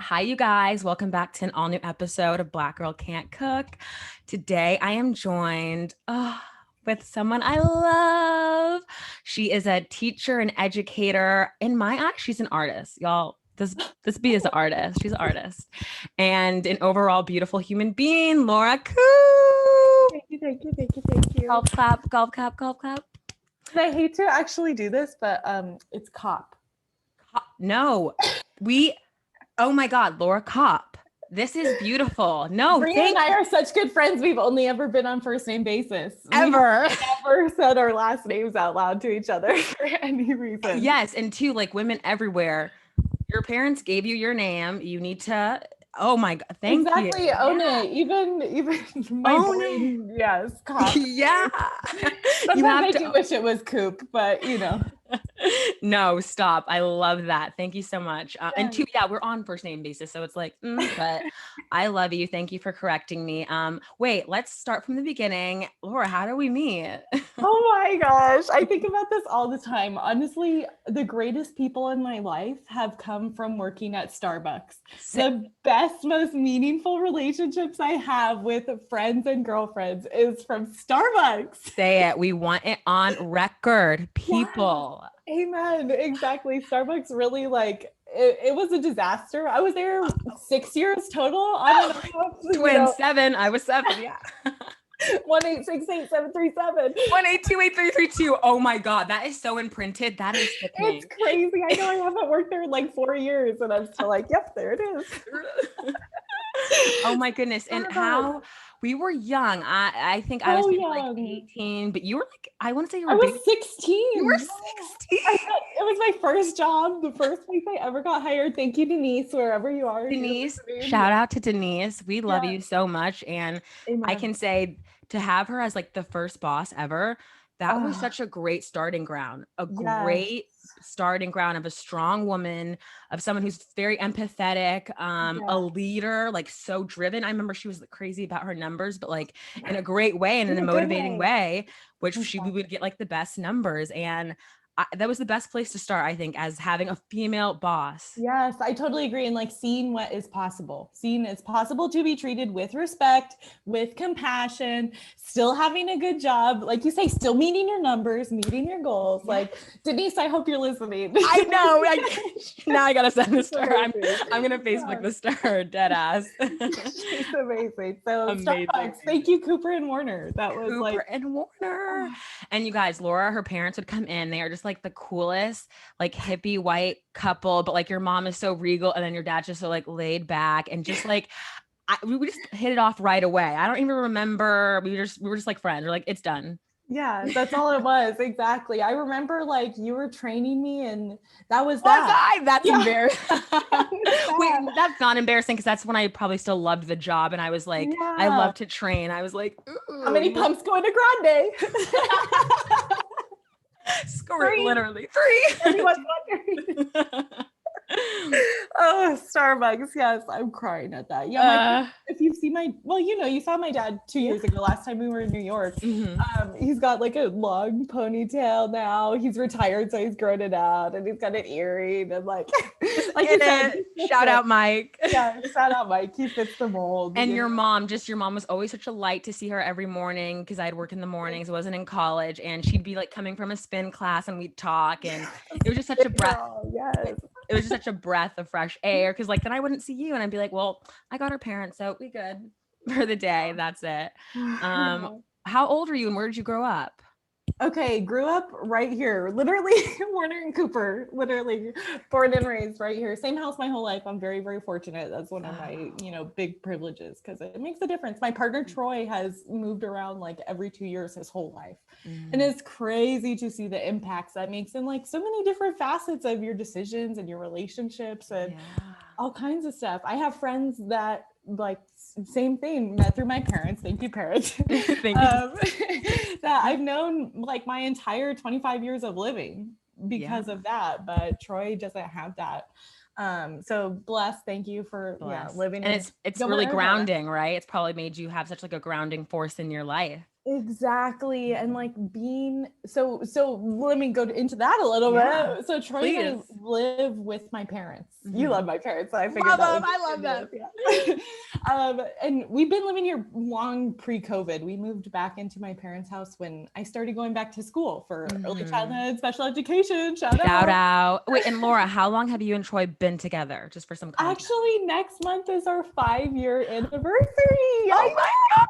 Hi, you guys. Welcome back to an all new episode of Black Girl Can't Cook. Today, I am joined with someone I love. She is a teacher and educator. In my eyes, she's an artist, y'all. This bee is an artist. She's an artist and an overall beautiful human being, Lora Kopp. Thank you. Golf clap, golf clap, golf clap. I hate to actually do this, but it's Kopp. No, oh my God, Lora Kopp. This is beautiful. No, Bria and I are such good friends. We've only ever been on first name basis. Ever. We've never said our last names out loud to each other for any reason. Yes, and two, like women everywhere, your parents gave you your name. You need to. Oh my God! Thank you. Exactly. Own it. Even my brain. Yes. Kopp. Yeah. Sometimes I do wish it was Coop, but you know. No, stop. I love that. Thank you so much. And two, yeah, we're on first name basis, so it's like, but I love you. Thank you for correcting me. Wait, let's start from the beginning. Lora, how do we meet? Oh my gosh. I think about this all the time. Honestly, the greatest people in my life have come from working at Starbucks. The best, most meaningful relationships I have with friends and girlfriends is from Starbucks. Say it. We want it on record, people. Yes. Amen. Exactly. Starbucks really it was a disaster. I was there 6 years total. On and off, Twins, 7. I was 7. Yeah. 1-866-737 1-828-332. Oh my God, that is so imprinted. That is sickening. It's crazy. I know I haven't worked there in like 4 years, and I'm still like, yep, there it is. Oh my goodness. And how we were young. I think I was maybe like 18, but you were like, I want to say you were I was 16. You were 16. It was my first job, the first place I ever got hired. Thank you, Denise, wherever you are. Denise, shout out to Denise. We love you so much. And Amen. I can say to have her as like the first boss ever, that was such a great starting ground, great starting ground of a strong woman, of someone who's very empathetic, a leader, like so driven. I remember she was crazy about her numbers, but like in a great way and in a motivating way, which we would get like the best numbers. And that was the best place to start, I think, as having a female boss. Yes, I totally agree. And like seeing what is possible, seeing it's possible to be treated with respect, with compassion, still having a good job. Like you say, still meeting your numbers, meeting your goals. Yeah. Like Denise, I hope you're listening. I know. Now I got to send this to her. I'm going to Facebook this to her, dead ass. She's amazing. So Starbucks, thank you, Cooper and Warner. That was Cooper and Warner. And you guys, Lora, her parents would come in. They are just like the coolest, like hippie white couple, but like your mom is so regal and then your dad's just so like laid back and just like we just hit it off right away. I don't even remember. We were just like friends. We're like, it's done. Yeah, that's all it was. Exactly. I remember like you were training me and that was that. That's embarrassing. Wait, that's not embarrassing because that's when I probably still loved the job and I was like, I love to train. I was like, ooh. How many pumps going to Grande? Three. Literally 3. Everyone's wondering. Oh, Starbucks. Yes, I'm crying at that. Yeah, if you've seen you saw my dad 2 years ago, last time we were in New York. Mm-hmm. He's got like a long ponytail now. He's retired, so he's grown it out, and he's got an earring and like you said, shout out Mike. Yeah, shout out Mike. He fits the mold. And your mom was always such a light to see her every morning because I'd work in the mornings. I wasn't in college, and she'd be like coming from a spin class, and we'd talk, and it was just such a breath. Yes. It was just such a breath of fresh air because like then I wouldn't see you and I'd be like, well, I got her parents, so we good for the day. That's it. How old are you and where did you grow up? Okay, grew up right here, literally Warner and Cooper, literally born and raised right here. Same house my whole life. I'm very, very fortunate. That's one of my, big privileges because it makes a difference. My partner Troy has moved around like every 2 years his whole life. And it's crazy to see the impacts that makes in like so many different facets of your decisions and your relationships and all kinds of stuff. I have friends that like same thing, met through my parents. Thank you, parents. Thank you. That I've known like my entire 25 years of living because of that, but Troy doesn't have that. So blessed. Thank you for living. And it's really grounding, right? It's probably made you have such like a grounding force in your life. Exactly. And like being so let me go into that a little bit. So Troy and I please. live with my parents. You Mhm. love my parents, so I figured Love that them. would I love them. yeah. And we've been living here long pre-COVID. We moved back into my parents' house when I started going back to school for early childhood special education. Shout Shout out. out. Wait, and Laura, how long have you and Troy been together? Just for some context. Actually, next month is our 5-year anniversary. Oh my God.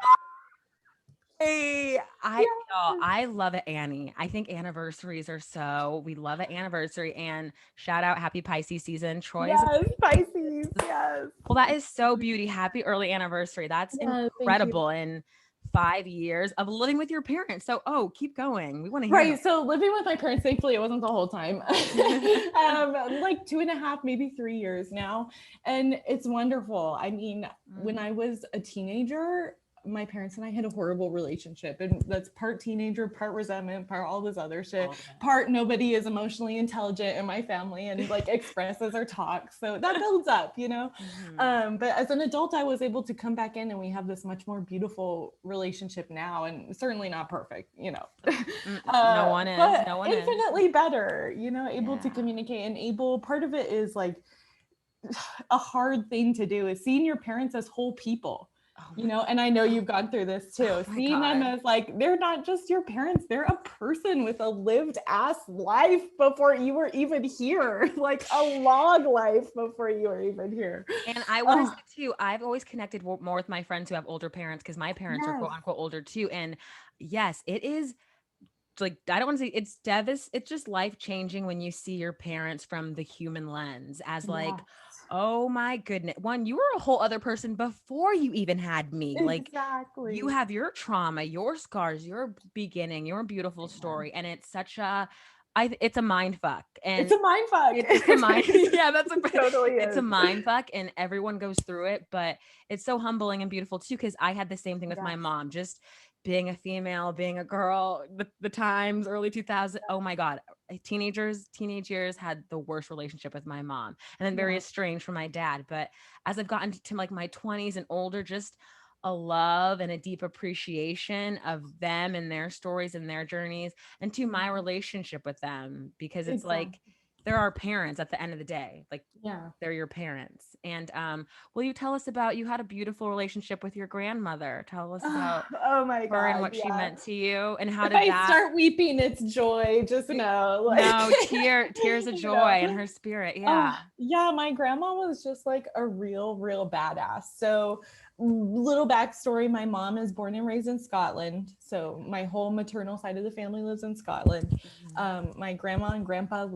Hey, Yeah. I love it, Annie. I think anniversaries are we love an anniversary, and shout out happy Pisces season. Troy's Yes, Pisces. Yes. well, that is so beauty. Happy early anniversary. That's Yeah, thank you. incredible. In 5 years of living with your parents. So, keep going. We want to hear Right. So living with my parents, thankfully, it wasn't the whole time. Like 2.5, maybe 3 years now. And it's wonderful. I mean, when I was a teenager, my parents and I had a horrible relationship. And that's part teenager, part resentment, part all this other shit, part nobody is emotionally intelligent in my family and like expresses or talks. So that builds up, you know? But as an adult, I was able to come back in and we have this much more beautiful relationship now, and certainly not perfect, you know. No one is. But No one infinitely is. better, you know, able to communicate and part of it is like a hard thing to do is seeing your parents as whole people. You know, and I know you've gone through this too. Seeing them as like, they're not just your parents, they're a person with a lived ass life before you were even here, like a long life before you were even here. And I want to say too, I've always connected more with my friends who have older parents because my parents are quote unquote older too. And yes, it is like, I don't want to say it's just life changing when you see your parents from the human lens as like, oh my goodness. One, you were a whole other person before you even had me. Like you have your trauma, your scars, your beginning, your beautiful story. And it's it's a mind fuck. And it's a mind fuck. it's a mind. Yeah, Totally it's a is. mind fuck. And everyone goes through it, but it's so humbling and beautiful too. Cause I had the same thing with my mom, just being a female, being a girl, the times, early 2000s. Oh my God. Teenage years had the worst relationship with my mom and then very estranged from my dad. But as I've gotten to like my 20s and older, just a love and a deep appreciation of them and their stories and their journeys and to my relationship with them, because it's like they're our parents at the end of the day. Like they're your parents. And will you tell us about, you had a beautiful relationship with your grandmother. Tell us about oh my her God, and what she meant to you and how if did I that start weeping, it's joy. Just know, like, no tears of joy in her spirit. Yeah. Yeah, my grandma was just like a real badass. So little backstory, my mom is born and raised in Scotland. So my whole maternal side of the family lives in Scotland. My grandma and grandpa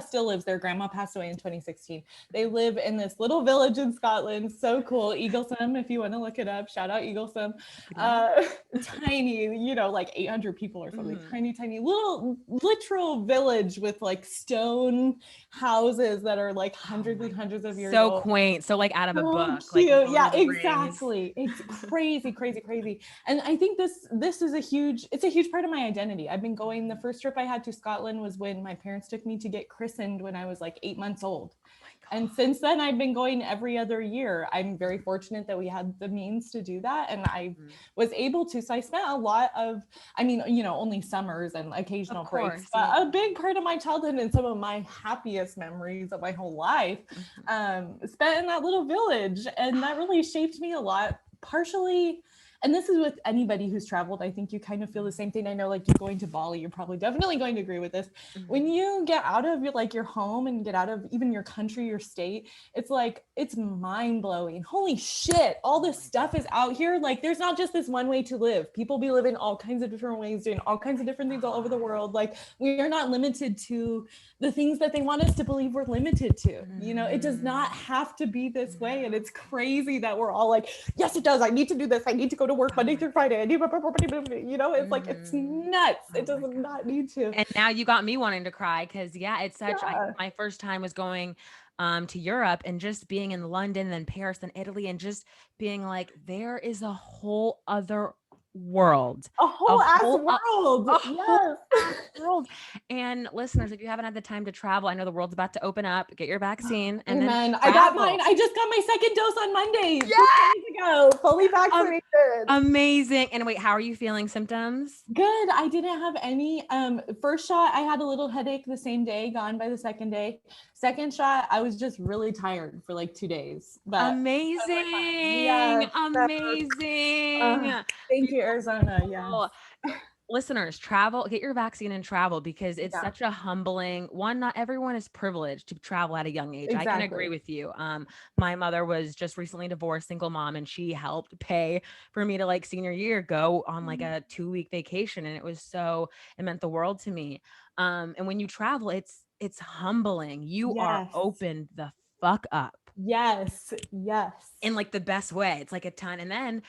still lives there. Grandma passed away in 2016. They live in this little village in Scotland. So cool. Eaglesome, if you want to look it up. Shout out Eaglesome. Tiny, you know, like 800 people or something. Tiny little literal village with like stone houses that are like hundreds and hundreds of years old. So quaint. So like out of a book. Cute. Like yeah, exactly. It's crazy. And I think this is a huge part of my identity. I've been going, the first trip I had to Scotland was when my parents took me to get christened when I was like 8 months old. And since then, I've been going every other year. I'm very fortunate that we had the means to do that. And I was able to. So I spent a lot of, I mean, you know, only summers and occasional breaks, but a big part of my childhood and some of my happiest memories of my whole life spent in that little village. And that really shaped me a lot, partially. And this is with anybody who's traveled. I think you kind of feel the same thing. I know, like, you're going to Bali, you're probably definitely going to agree with this. When you get out of your home and get out of even your country, your state, it's like, it's mind blowing. Holy shit. All this stuff is out here. Like, there's not just this one way to live. People be living all kinds of different ways, doing all kinds of different things all over the world. Like, we are not limited to the things that they want us to believe we're limited to. You know, it does not have to be this way. And it's crazy that we're all like, yes, it does. I need to do this. I need to go to work Monday through Friday. I need, you know, it's like, it's nuts. It does not need to. And now you got me wanting to cry because it's such, my first time was going to Europe and just being in London, then Paris, then Italy, and just being like, there is a whole other world. A whole ass world. World. And listeners, if you haven't had the time to travel, I know the world's about to open up. Get your vaccine. And Amen. then I got mine. I just got my second dose on Monday. Yeah. go. Fully vaccinated. Amazing. And wait, how are you feeling? Symptoms? Good. I didn't have any. First shot, I had a little headache the same day, gone by the second day. Second shot, I was just really tired for like 2 days. But Amazing. yes, Amazing. thank you, Arizona. Beautiful. Yes. Listeners, travel, get your vaccine and travel, because it's Yeah. such a humbling one. Not everyone is privileged to travel at a young age. I can agree Exactly. with you. My mother was just recently divorced, single mom, and she helped pay for me to like senior year go on like a 2-week vacation. And it meant the world to me. And when you travel, it's humbling. You are Yes. opened the fuck up. Yes. Yes. In like the best way. It's like a ton. And then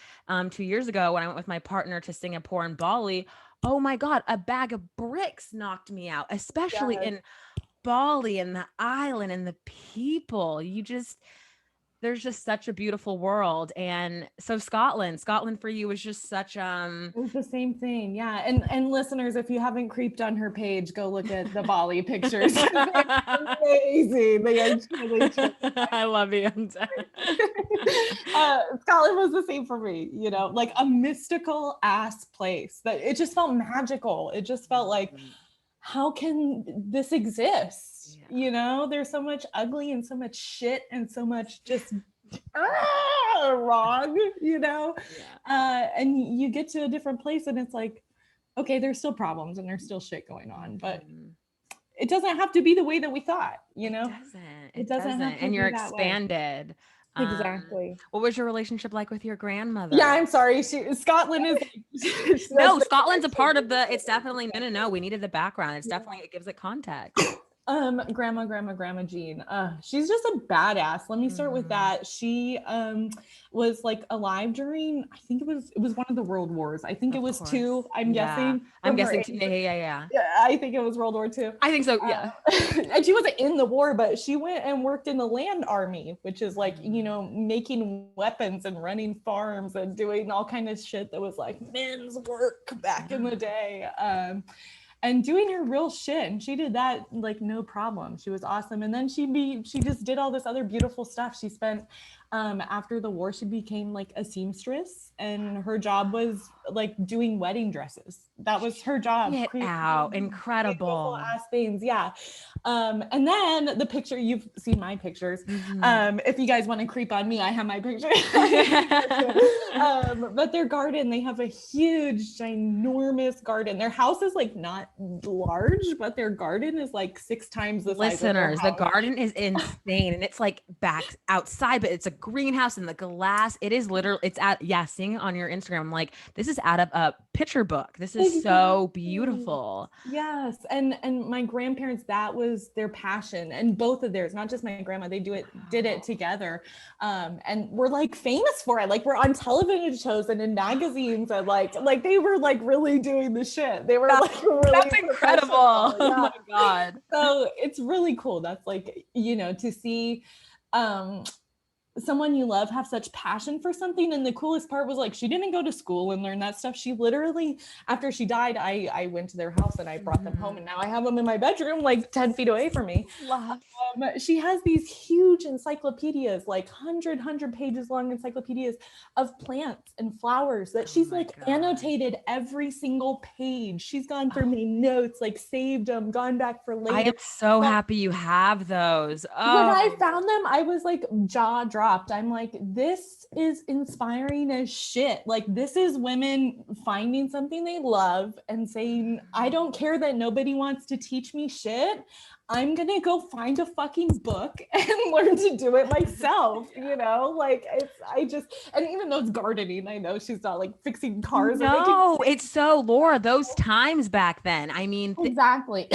2 years ago, when I went with my partner to Singapore and Bali, oh my God, a bag of bricks knocked me out, especially Yes. in Bali and the island and the people. There's just such a beautiful world. And so Scotland for you was just such It was the same thing. Yeah. And listeners, if you haven't creeped on her page, go look at the Bali pictures. Amazing. They are truly I love you. Scotland was the same for me, like a mystical ass place that it just felt magical. It just felt like, how can this exist? There's so much ugly and so much shit and so much just wrong, and you get to a different place and it's like, okay, there's still problems and there's still shit going on, but it doesn't have to be the way that we thought, It doesn't. have to And be you're that way. expanded. Exactly. What was your relationship like with your grandmother? Yeah, I'm sorry. Scotland is no, Scotland's a part of it's definitely no. We needed the background. It gives it context. Grandma Jean. She's just a badass. Let me start with that. She was like alive during, I think it was one of the world wars. I think it was two. I'm guessing. I'm guessing two. Yeah. I think it was World War II. I think so. Yeah. And she wasn't in the war, but she went and worked in the land army, which is like, making weapons and running farms and doing all kind of shit that was like men's work back in the day. And doing her real shit, and she did that like no problem. She was awesome. And then she just did all this other beautiful stuff. She spent after the war, she became like a seamstress, and her job was like doing wedding dresses. That was her job. Get out. Incredible ass things. Yeah. And then the picture, you've seen my pictures. If you guys want to creep on me, I have my picture. But their garden, they have a huge, ginormous garden. Their house is like not large, but their garden is like 6 times the size. Listeners, the garden is insane, and it's like back outside, but it's a greenhouse and the glass. It is literally, seeing it on your Instagram, I'm like, this is out of a picture book. This is so beautiful. Yes. And my grandparents, that was their passion, and both of theirs, not just my grandma, they did it together. And we're like famous for it. Like we're on television shows and in magazines, and like they were like really doing the shit. They were that's incredible. Yeah. Oh my God. So it's really cool. That's like, to see someone you love have such passion for something. And the coolest part was like, she didn't go to school and learn that stuff. She literally, after she died, I went to their house and I brought them home, and now I have them in my bedroom, like 10 feet away from me. She has these huge encyclopedias, like 100 pages long encyclopedias of plants and flowers that she's annotated every single page. She's gone through my notes, like saved them, gone back for later. I am so happy you have those. When I found them, I was like jaw dropped. I'm like, this is inspiring as shit. Like, this is women finding something they love and saying, I don't care that nobody wants to teach me shit. I'm going to go find a fucking book and learn to do it myself, like and even though it's gardening, I know she's not like fixing cars. No, it's so, Laura, those times back then, I mean, exactly.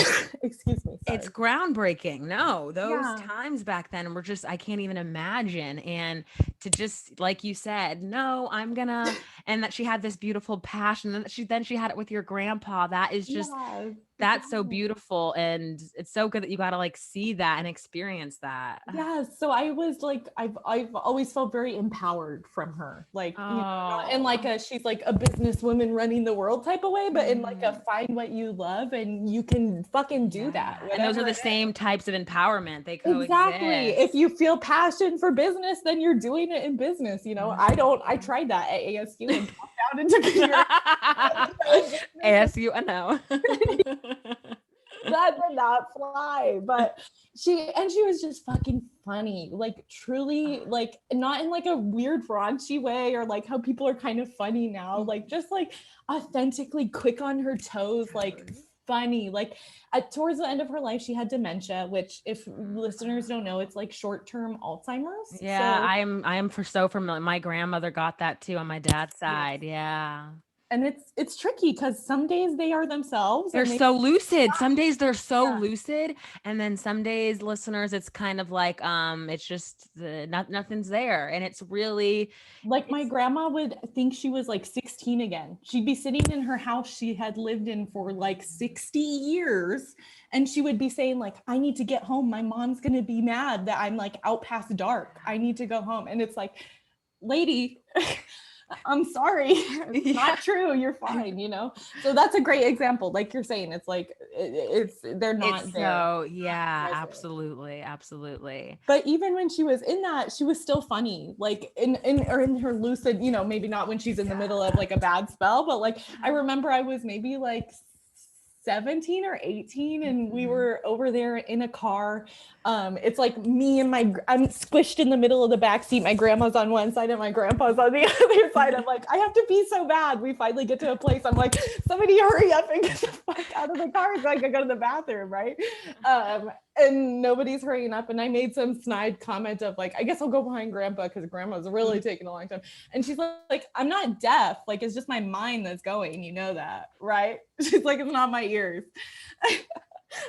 Excuse me. Sorry. It's groundbreaking. No, those times back then were just, I can't even imagine. And to just, like you said, no, and that she had this beautiful passion, and that she had it with your grandpa. That is just, That's so beautiful. And it's so good that you got to like see that and experience that. Yeah, so I was like, I've always felt very empowered from her, like, you know, not in like she's like a businesswoman running the world type of way, but in like a find what you love and you can fucking do that. And those are the same types of empowerment. They coexist. Exactly. If you feel passion for business, then you're doing it in business. You know, I tried that at ASU and dropped out and took a year. ASU, I know. That did not fly, but she was just fucking funny, like truly, like not in like a weird raunchy way or like how people are kind of funny now, like just like authentically quick on her toes, like funny. Like towards the end of her life, she had dementia, which if listeners don't know, it's like short-term Alzheimer's. Yeah, so, I am for so familiar. My grandmother got that too on my dad's side. Yeah. And it's tricky because some days they are themselves. They're so lucid. Some days they're so lucid, and then some days, listeners, it's kind of like it's just nothing's there, and it's really like my grandma would think she was like 16 again. She'd be sitting in her house she had lived in for like 60 years, and she would be saying like, I need to get home. My mom's gonna be mad that I'm like out past dark. I need to go home. And it's like, lady, I'm sorry. It's not true. You're fine, you know? So that's a great example. Like you're saying, it's like, they're not there. So, yeah, absolutely. Absolutely. But even when she was in that, she was still funny, like in her lucid, you know, maybe not when she's in the middle of like a bad spell, but like, I remember I was maybe like 17 or 18 and we were over there in a car. It's like me and I'm squished in the middle of the back seat. My grandma's on one side and my grandpa's on the other side. I'm like, I have to pee so bad. We finally get to a place. I'm like, somebody hurry up and get the fuck out of the car so I can go to the bathroom, right? And nobody's hurrying up. And I made some snide comment of like, I guess I'll go behind grandpa because grandma's really taking a long time. And she's like, I'm not deaf. Like, it's just my mind that's going, you know that, right? She's like, it's not my ears.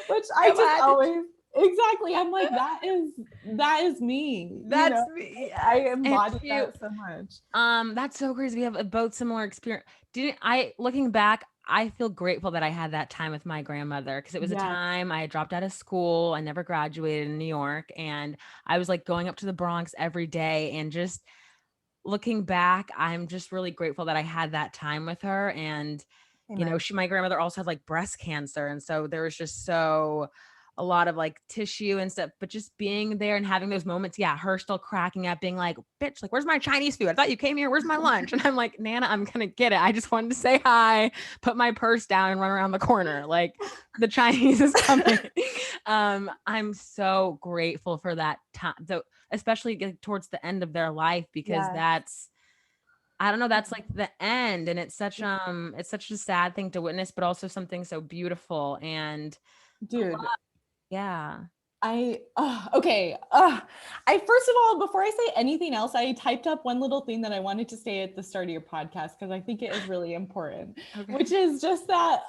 Which I just always, exactly. I'm like, that is me. That's me. I embody that so much. That's so crazy. We have both similar experience. Looking back, I feel grateful that I had that time with my grandmother because it was a time I dropped out of school. I never graduated in New York, and I was like going up to the Bronx every day. And just looking back, I'm just really grateful that I had that time with her. And you know, my grandmother also had like breast cancer, and so there was just a lot of like tissue and stuff, but just being there and having those moments. Yeah. Her still cracking up being like, bitch, like, where's my Chinese food? I thought you came here. Where's my lunch? And I'm like, Nana, I'm going to get it. I just wanted to say hi, put my purse down and run around the corner. Like the Chinese is coming. I'm so grateful for that time, though, especially towards the end of their life, because I don't know, that's like the end. And it's such a sad thing to witness, but also something so beautiful. And dude, yeah. Okay. I first of all, before I say anything else, I typed up one little thing that I wanted to say at the start of your podcast because I think it is really important, which is just that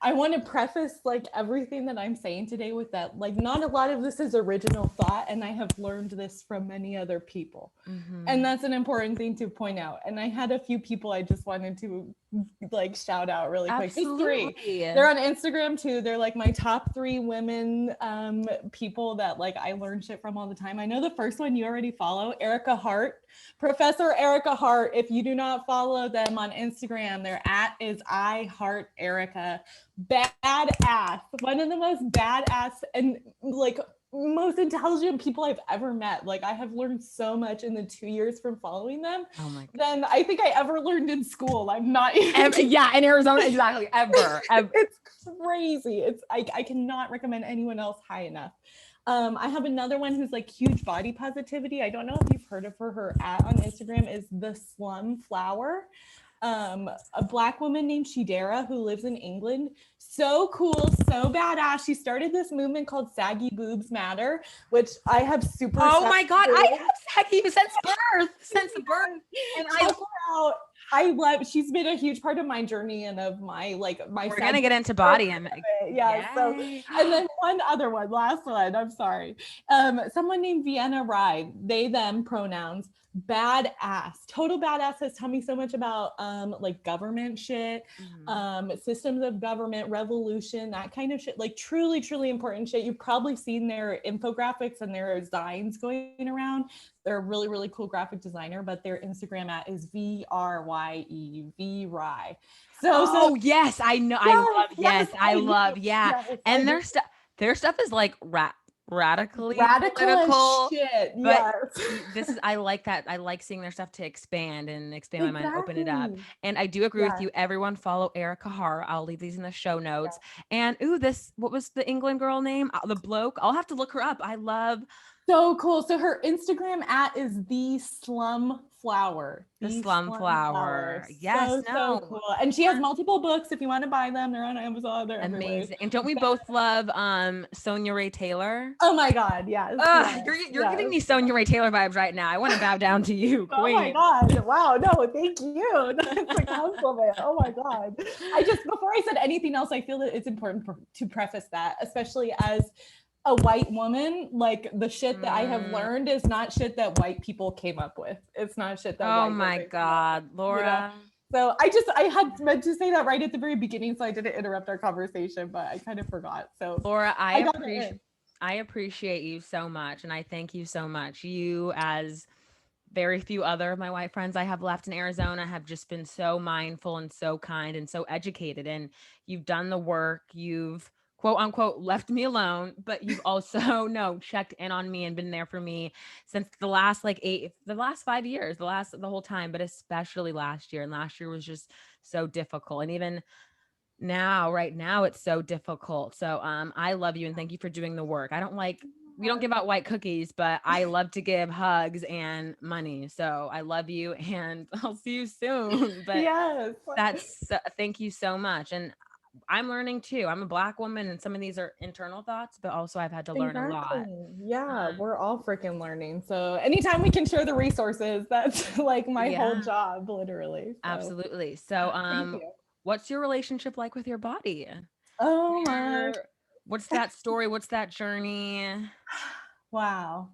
I want to preface like everything that I'm saying today with that, like not a lot of this is original thought, and I have learned this from many other people. And that's an important thing to point out. And I had a few people I just wanted to like shout out really quick. These three, they're on Instagram too. They're like my top 3 women people that like I learn shit from all the time. I know the first one you already follow, Erica Hart, Professor Erica Hart. If you do not follow them on Instagram, their @ is I Heart Erica. Badass, one of the most badass and like most intelligent people I've ever met. Like I have learned so much in the 2 years from following them than I think I ever learned in school. I'm not even in Arizona, exactly, ever. It's crazy. It's I cannot recommend anyone else high enough. I have another one who's like huge body positivity. I don't know if you've heard of her. Her @ on Instagram is the Slum Flower. A Black woman named Shidera who lives in England. So cool, so badass. She started this movement called Saggy Boobs Matter, which I have super. Oh my God, I have saggy since birth. And she's been a huge part of my journey and of my We're gonna get into body image. Yeah. So, and then last one, I'm sorry. Someone named Vienna Ride, they, them pronouns, badass, total badass, has taught me so much about like government shit, systems of government, revolution, that kind of shit, like truly, truly important shit. You've probably seen their infographics and their designs going around. They're a really, really cool graphic designer, but their Instagram is VRYE. So yes, I know. I love. And their stuff is like radically political, as shit. but I like that. I like seeing their stuff to expand my mind, open it up. And I do agree with you. Everyone follow Erica Hara. I'll leave these in the show notes. And what was the England girl name? The bloke. I'll have to look her up. I love. So cool. So her Instagram is the Slum Flower. The Slum Flower. Yes. So cool. And she has multiple books. If you want to buy them, they're on Amazon. They're amazing. Everywhere. And don't we both love Sonia Ray Taylor? Oh my God. Yes. You're giving me Sonia Ray Taylor vibes right now. I want to bow down to you, queen. Oh my God. Wow. No, thank you. That's a compliment. Oh my God. Before I said anything else, I feel that it's important to preface that, especially as a white woman, like the shit that I have learned is not shit that white people came up with. It's not shit that oh my God, Laura. You know? So I had meant to say that right at the very beginning, so I didn't interrupt our conversation, but I kind of forgot. So Laura, I appreciate you so much, and I thank you so much. You, as very few other of my white friends I have left in Arizona, have just been so mindful and so kind and so educated, and you've done the work. You've quote unquote left me alone, but you've also checked in on me and been there for me since the last 5 years, the whole time, but especially last year. And last year was just so difficult. And even right now it's so difficult. So I love you and thank you for doing the work. We don't give out white cookies, but I love to give hugs and money. So I love you and I'll see you soon. But yes, thank you so much. And I'm learning too. I'm a Black woman and some of these are internal thoughts, but also I've had to learn a lot. Yeah, we're all freaking learning. So anytime we can share the resources, that's like my whole job, literally. So. Absolutely. So what's your relationship like with your body? Oh my. What's that story? What's that journey? Wow.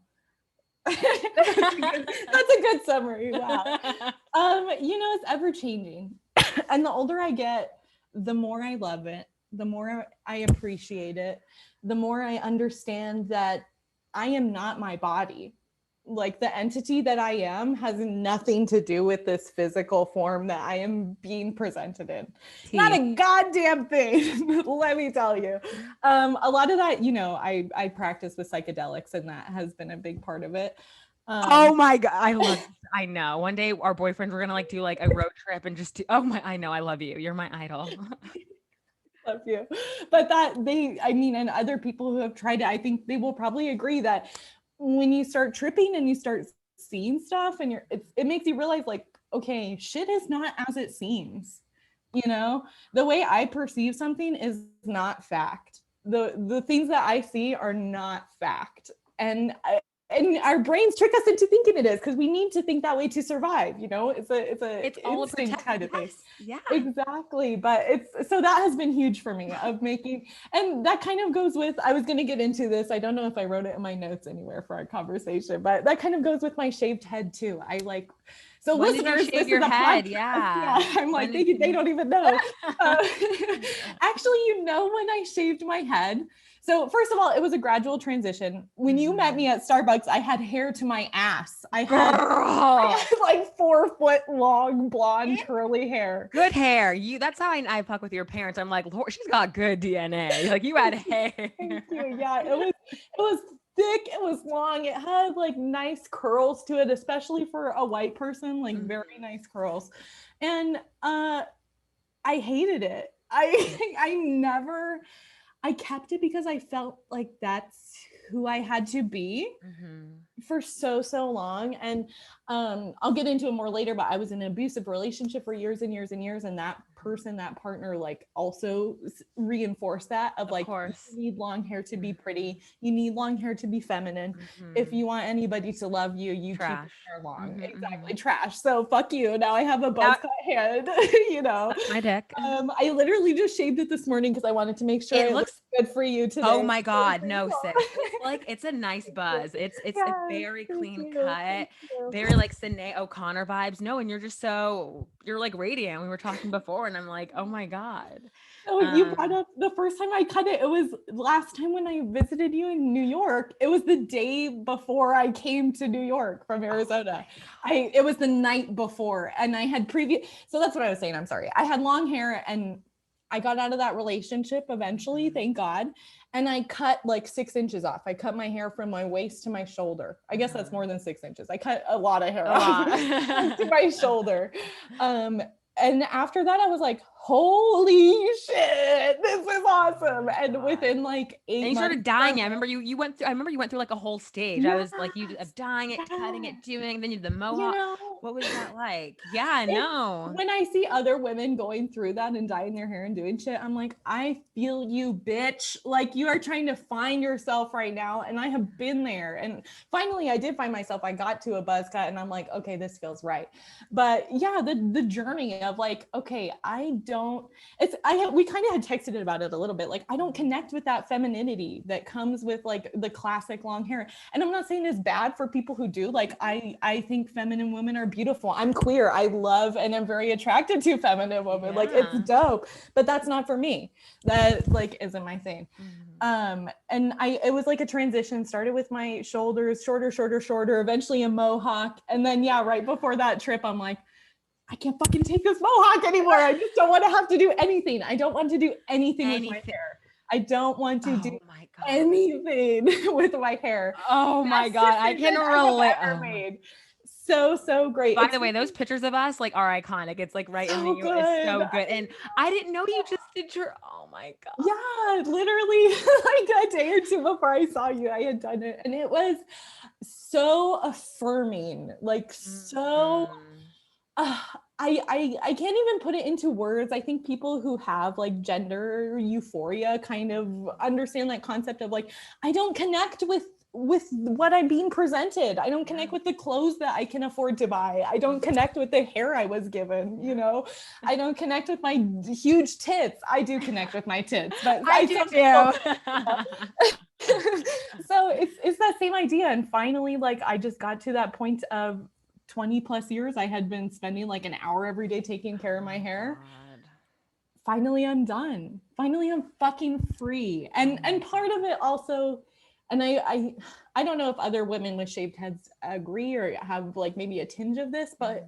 That's a good summary. Wow. It's ever changing. And the older I get, the more I love it, the more I appreciate it, the more I understand that I am not my body. Like the entity that I am has nothing to do with this physical form that I am being presented in. Not a goddamn thing, let me tell you. A lot of that, I practice with psychedelics and that has been a big part of it. Oh my God. I know. One day our boyfriends were going to do a road trip and just I know. I love you. You're my idol. Love you. But and other people who have tried it, I think they will probably agree that when you start tripping and you start seeing stuff and it makes you realize okay, shit is not as it seems. The way I perceive something is not fact. The things that I see are not fact. And our brains trick us into thinking it is because we need to think that way to survive. It's all a instinct kind of thing. Yeah, exactly. But so that has been huge for me of making, and that kind of goes with, I was going to get into this. I don't know if I wrote it in my notes anywhere for our conversation, but that kind of goes with my shaved head too. So when listeners, this is a head. Yeah. I'm like, they don't even know. Actually, when I shaved my head. So first of all, it was a gradual transition. When you met me at Starbucks, I had hair to my ass. I had 4 foot long blonde curly hair. Good hair. That's how I fuck with your parents. I'm like, Lord, she's got good DNA. You had hair. Thank you. Yeah, it was thick, it was long, it had nice curls to it, especially for a white person, very nice curls. And I hated it. I kept it because I felt like that's who I had to be for so long. And I'll get into it more later, but I was in an abusive relationship for years and years and years, and that person, that partner, like also reinforce that of like, course. you need long hair to be pretty. You need long hair to be feminine. If you want anybody to love you, you keep your Trash. hair long. Exactly. Trash. So fuck you. Now I have a buzz cut head, you know. Suck my dick. I literally just shaved it this morning because I wanted to make sure It it looks looked good for you today. Oh my God, no, sis. It's like, it's a nice buzz. It's Yes, a very thank clean you, cut, thank you. very like Sinead O'Connor vibes. No, and you're just you're like radiant. We were talking before, and I'm like, oh my God. So you brought up the first time I cut it. It was last time when I visited you in New York. It was the day before I came to New York from Arizona. It was the night before, and I had so that's what I was saying. I'm sorry. I had long hair and I got out of that relationship eventually, thank God. And I cut like 6 inches off. I cut my hair from my waist to my shoulder. I guess that's more than 6 inches. I cut a lot of hair off to my shoulder. And after that, I was like, holy shit, this is awesome. And within like 8 months. And you started dyeing it. I remember you went through like a whole stage. Yes, I was like, you dyeing it, cutting it, doing, then you did the mohawk. You know, what was that like? Yeah, no. When I see other women going through that and dyeing their hair and doing shit, I'm like, I feel you, bitch. Like, you are trying to find yourself right now. And I have been there. And finally, I did find myself. I got to a buzz cut and I'm like, okay, this feels right. But yeah, the journey of like, okay, we kind of had texted about it a little bit. Like, I don't connect with that femininity that comes with like the classic long hair. And I'm not saying it's bad for people who do. Like, I think feminine women are beautiful. I'm queer. I love and am very attracted to feminine women. Like, it's dope, but that's not for me. That like isn't my thing. And it was like a transition. Started with my shoulders shorter, eventually a mohawk. And then right before that trip, I'm like, I can't fucking take this mohawk anymore. I just don't want to have to do anything. I don't want to do anything with my hair. I don't want to do anything with my hair. Oh my God. I can relate. So great. By the way, those pictures of us like are iconic. It's like right in the it's so good. And I didn't know you just did oh my God. Yeah, literally like a day or two before I saw you, I had done it. And it was so affirming. Like so I can't even put it into words. I think people who have like gender euphoria kind of understand that concept of like, I don't connect with what I'm being presented. I don't connect with the clothes that I can afford to buy. I don't connect with the hair I was given, you know. I don't connect with my huge tits. I do connect with my tits, but I do too. So it's that same idea. And finally, like, I just got to that point of 20 plus years I had been spending like an hour every day taking care of my hair. Finally, I'm done. Finally, I'm fucking free. And part of it also, and I don't know if other women with shaved heads agree or have like maybe a tinge of this, but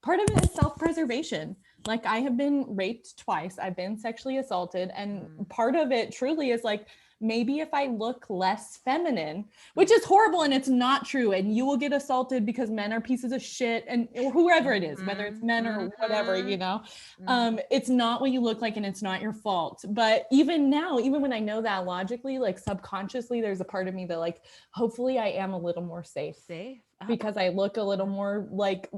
part of it is self-preservation. Like, I have been raped twice. I've been sexually assaulted. And part of it truly is like, maybe if I look less feminine, which is horrible and it's not true, and you will get assaulted because men are pieces of shit, and or whoever it is, whether it's men or whatever, you know, it's not what you look like and it's not your fault. But even now, even when I know that logically, like subconsciously, there's a part of me that like, hopefully I am a little more safe. Because I look a little more like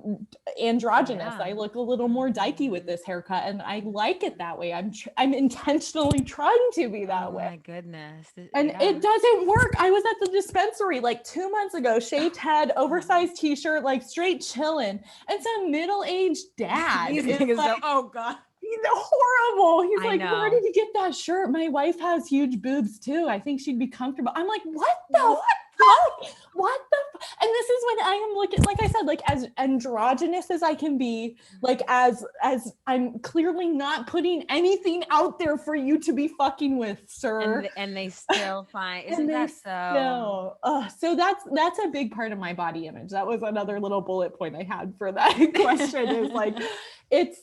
androgynous. I look a little more dykey with this haircut, and I like it that way. I'm intentionally trying to be that way. Oh my goodness. And it doesn't work. I was at the dispensary like 2 months ago, shaved head, oversized t-shirt, like straight chilling. And some middle-aged dad. He's like, oh God. He's horrible. He's like, where did you get that shirt? My wife has huge boobs too. I think she'd be comfortable. I'm like, what the fuck? What the and this is when I am looking, like I said, like as androgynous as I can be, like as I'm clearly not putting anything out there for you to be fucking with, sir. And they still find, isn't that so? So that's a big part of my body image. That was another little bullet point I had for that question is like, it's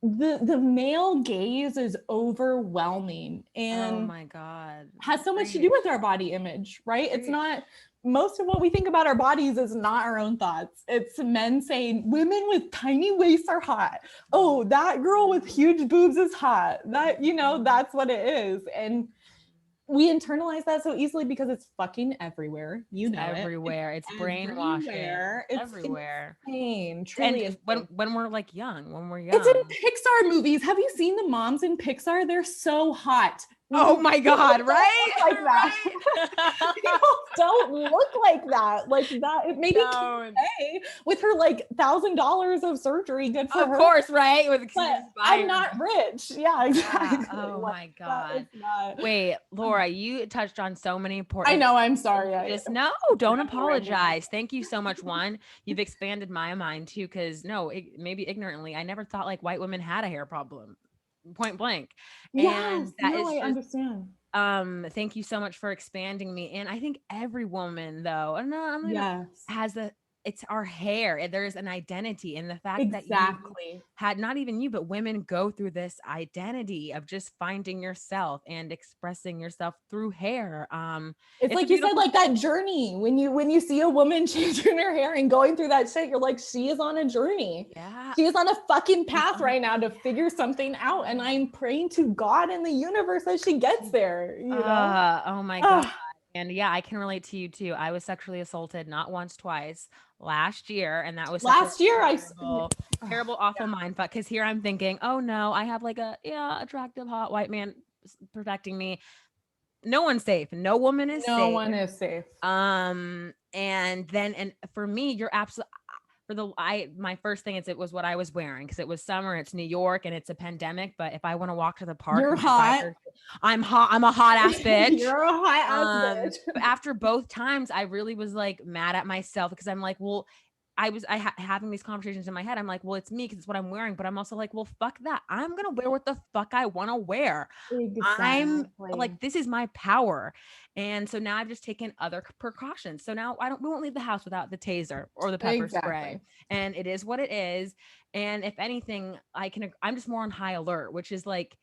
the male gaze is overwhelming and oh my God, has so much to do with our body image, right? It's not, most of what we think about our bodies is not our own thoughts. It's men saying women with tiny waists are hot. Oh, that girl with huge boobs is hot. That, you know, that's what it is. And we internalize that so easily because it's fucking everywhere. You know it. Everywhere. It's brainwashing. Everywhere. It's Everywhere. insane. Truly And insane. when we're like young, when we're It's young. in Pixar movies. Have you seen the moms in Pixar? They're so hot. Oh my God, right? Like that. Right. People don't look like that. Like that. Maybe Don't. K with her like $1,000 of surgery. Good for her. Of course, right? With But I'm not rich. Yeah, exactly. Oh Like, my God. not... Wait, Lora, you touched on so many important. I know. I'm sorry. Just no, don't apologize. Thank you so much. One, you've expanded my mind too, because no, maybe ignorantly, I never thought like white women had a hair problem, point blank. Yes. And that No, is I just understand. thank you so much for expanding me. And I think every woman though, no, I'm Yes. has it's our hair. There's an identity, and the fact that you Exactly. had, not even you, but women go through this identity of just finding yourself and expressing yourself through hair. It's like you said, like that journey. When you see a woman changing her hair and going through that shit, you're like, she is on a journey. Yeah. She is on a fucking path right now to figure something out. And I'm praying to God and the universe that she gets there, you know? Oh my God. And yeah, I can relate to you too. I was sexually assaulted not once, twice last year. And that was last year terrible, awful mind fuck. Cause here I'm thinking, oh no, I have like a attractive, hot white man protecting me. No one's safe. No woman is safe. No one is safe. And then, and for me, you're absolutely, my first thing is it was what I was wearing, because it was summer, it's New York, and it's a pandemic. But if I want to walk to the park, you're hot. I'm hot. I'm a hot ass bitch. You're a hot ass bitch. But after both times, I really was like mad at myself, because I'm like, well, having these conversations in my head. I'm like, well, it's me because it's what I'm wearing. But I'm also like, well, fuck that. I'm going to wear what the fuck I want to wear. Exactly. I'm like, this is my power. And so now I've just taken other precautions. So now we won't leave the house without the taser or the pepper spray. And it is what it is. And if anything, I'm just more on high alert, which is like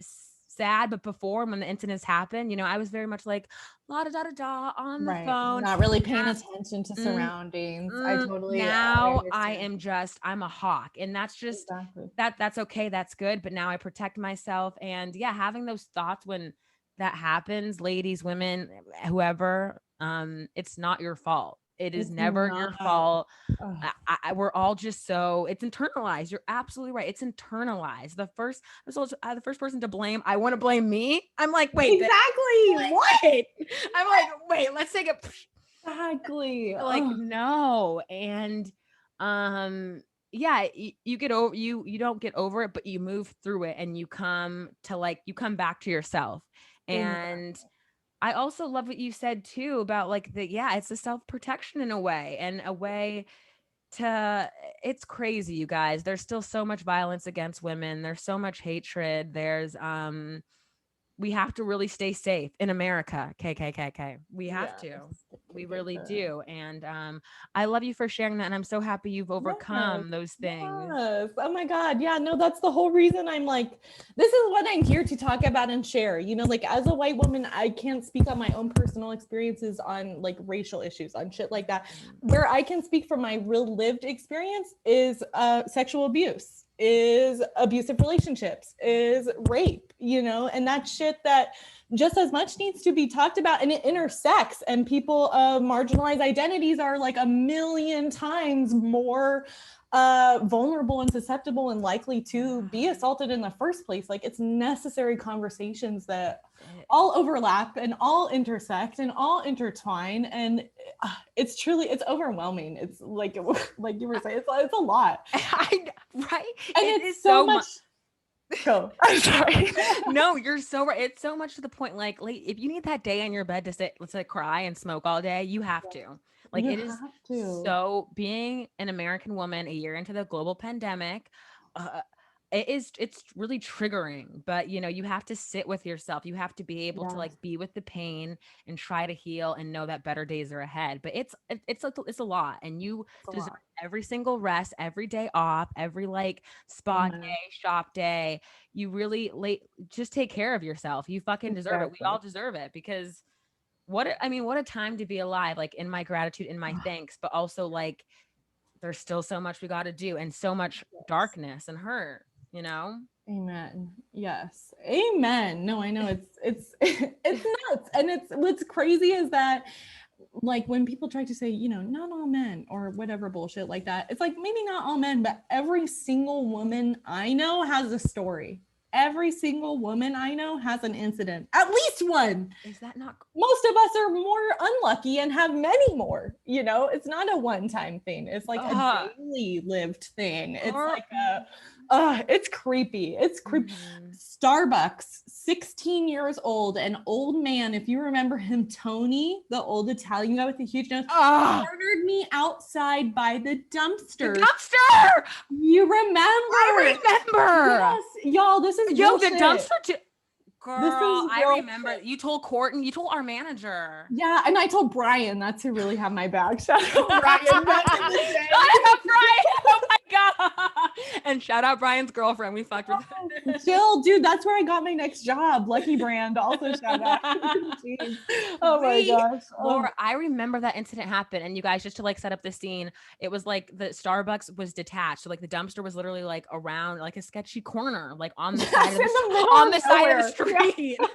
sad. But before, when the incidents happened, I was very much like la da da da da on the phone, not really paying attention to surroundings. I totally now I'm a hawk, and that's just that's okay, that's good. But now I protect myself. And yeah, having those thoughts when that happens, ladies, women, whoever, it's not your fault. It's never your fault. We're all just it's internalized. You're absolutely right. It's internalized. The first person to blame, I want to blame me. I'm like, wait, exactly. What? I'm like, wait, let's take it. Exactly. Like, no. And, yeah, you get over, you don't get over it, but you move through it, and you come back to yourself. And I also love what you said too about like it's a self-protection in a way, and a way it's crazy, you guys. There's still so much violence against women. There's so much hatred. There's, we have to really stay safe in America. KKKK. We have to. We really do. And I love you for sharing that. And I'm so happy you've overcome those things. Yes. Oh my God. Yeah, no, that's the whole reason I'm like, this is what I'm here to talk about and share. Like as a white woman, I can't speak on my own personal experiences on like racial issues, on shit like that. Where I can speak from my real lived experience is sexual abuse, is abusive relationships, is rape, and that shit that just as much needs to be talked about, and it intersects, and people marginalized identities are like a million times more vulnerable and susceptible and likely to be assaulted in the first place. Like it's necessary conversations that all overlap and all intersect and all intertwine, and it's overwhelming. It's like you were saying, it's a lot. Right? And it's so much. Go. I'm sorry. No, you're so right. It's so much to the point. Like, if you need that day in your bed to sit, let's say, cry and smoke all day, you have to. Like, it is so. Being an American woman a year into the global pandemic, it's really triggering. But you have to sit with yourself. You have to be able to like be with the pain and try to heal and know that better days are ahead. But it's a lot, and you deserve every single rest, every day off, every like spa day, shop day. You really just take care of yourself. You fucking deserve it. We all deserve it, because what a time to be alive. Like, in my gratitude, in my thanks, but also like there's still so much we got to do, and so much darkness and hurt. Amen. Yes. Amen. No, I know it's nuts. And it's what's crazy is that like when people try to say, you know, not all men or whatever bullshit like that, it's like maybe not all men, but every single woman I know has a story. Every single woman I know has an incident, at least one. Is that not? Most of us are more unlucky and have many more. You know, it's not a one-time thing. It's like a daily lived thing. It's like it's creepy. It's creepy. Starbucks, 16 years old, an old man. If you remember him, Tony, the old Italian guy with the huge nose, cornered me outside by the dumpster. The dumpster. You remember? I remember. Yes, y'all. This is bullshit. The dumpster too. Girl, I remember you told Courtney, you told our manager. Yeah, and I told Brian. That's who really had my back. Shout out Brian. Shout out Brian. Oh my God. And shout out Brian's girlfriend. We fucked with her. Jill, dude, that's where I got my next job. Lucky Brand. Also shout out. Oh my gosh. Laura, I remember that incident happened. And you guys, just to like set up the scene, it was like the Starbucks was detached. So like the dumpster was literally like around like a sketchy corner, like on the side of the side of the street. Yeah.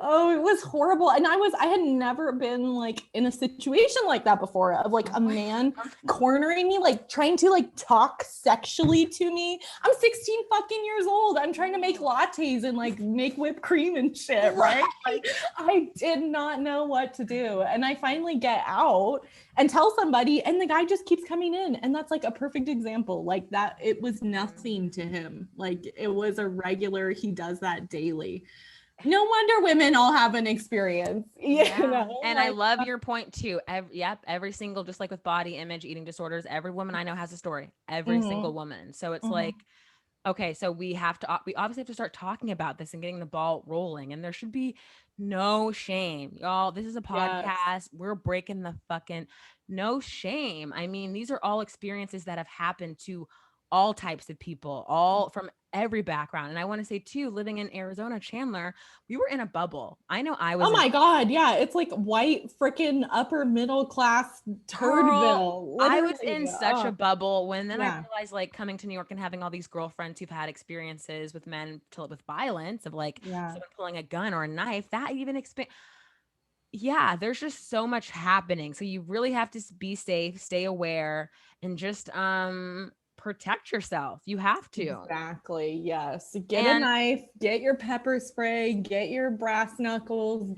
Oh, it was horrible. And I had never been like in a situation like that before, of like a man cornering me, like trying to like talk sexually to me. I'm 16 fucking years old. I'm trying to make lattes and like make whipped cream and shit, right? Like, I did not know what to do. And I finally get out and tell somebody, and the guy just keeps coming in. And that's like a perfect example. Like that, it was nothing to him. Like it was a regular, he does that daily. No wonder women all have an experience. You know? And I love your point too. Every single, just like with body image, eating disorders, every woman I know has a story. Every single woman. So it's like, okay, so we obviously have to start talking about this and getting the ball rolling. And there should be no shame, y'all. This is a podcast. Yes. We're breaking the fucking no shame. I mean, these are all experiences that have happened to all types of people, all from every background. And I want to say too, living in Arizona, Chandler, we were in a bubble. I know I was. Oh my God. Yeah. It's like white freaking upper middle class turdville. I was in such a bubble when then I realized like coming to New York and having all these girlfriends who've had experiences with men with violence of like someone pulling a gun or a knife, that even there's just so much happening. So you really have to be safe, stay aware, and just protect yourself. You have to. Exactly. Yes. Get a knife, get your pepper spray, get your brass knuckles,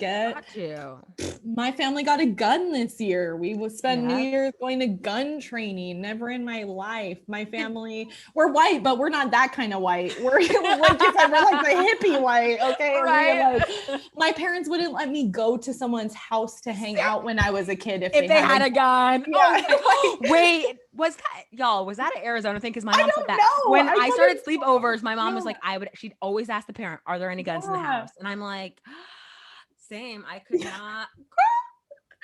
my family got a gun this year. We would spend New Year's going to gun training. Never in my life. My family, we're white, but we're not that kind of white. We're like you said, we're like the hippie white. Okay. Right. My parents wouldn't let me go to someone's house to hang out when I was a kid if they had a gun. Yeah. Oh, wait, was that an Arizona thing? Because my mom said that when I started sleepovers, my mom was like, she'd always ask the parent, are there any guns in the house? And I'm like, same. I could not.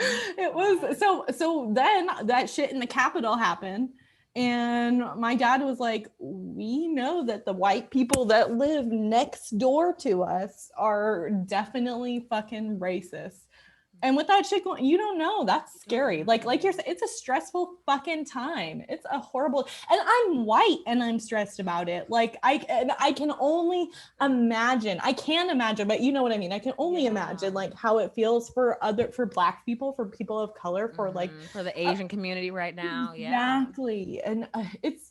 It was so then that shit in the Capitol happened. And my dad was like, we know that the white people that live next door to us are definitely fucking racist. And with that shit going, you don't know. That's scary. Like you're saying, it's a stressful fucking time. It's a horrible, and I'm white and I'm stressed about it. Like I can only imagine. I can't imagine, but you know what I mean. I can only imagine like how it feels for Black people, for people of color, for like for the Asian community right now. Exactly. And it's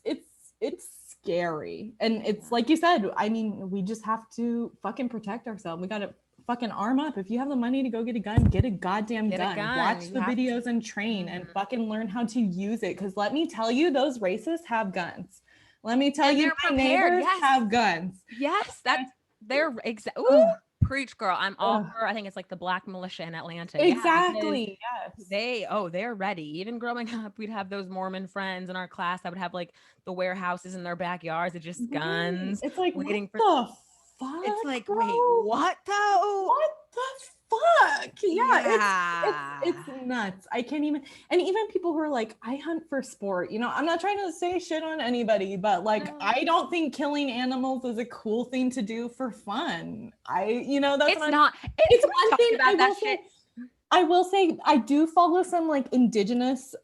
scary. And it's like you said, I mean, we just have to fucking protect ourselves. We got to fucking arm up. If you have the money to go get a gun, get a goddamn gun. Watch the videos and train and fucking learn how to use it. Because let me tell you, those racists have guns. Let me tell you, my neighbors have guns. Yes, they're exactly. Preach, girl. I'm all for. I think it's like the Black militia in Atlanta. Exactly. Yes. They're ready. Even growing up, we'd have those Mormon friends in our class that would have like the warehouses in their backyards. It's just guns. It's like waiting for the fuck, it's like, bro? Wait, what though? What the fuck? It's nuts. I can't even, and even people who are like, I hunt for sport, you know, I'm not trying to say shit on anybody, but like, I don't think killing animals is a cool thing to do for fun. It's one thing I will say. I will say I do follow some like indigenous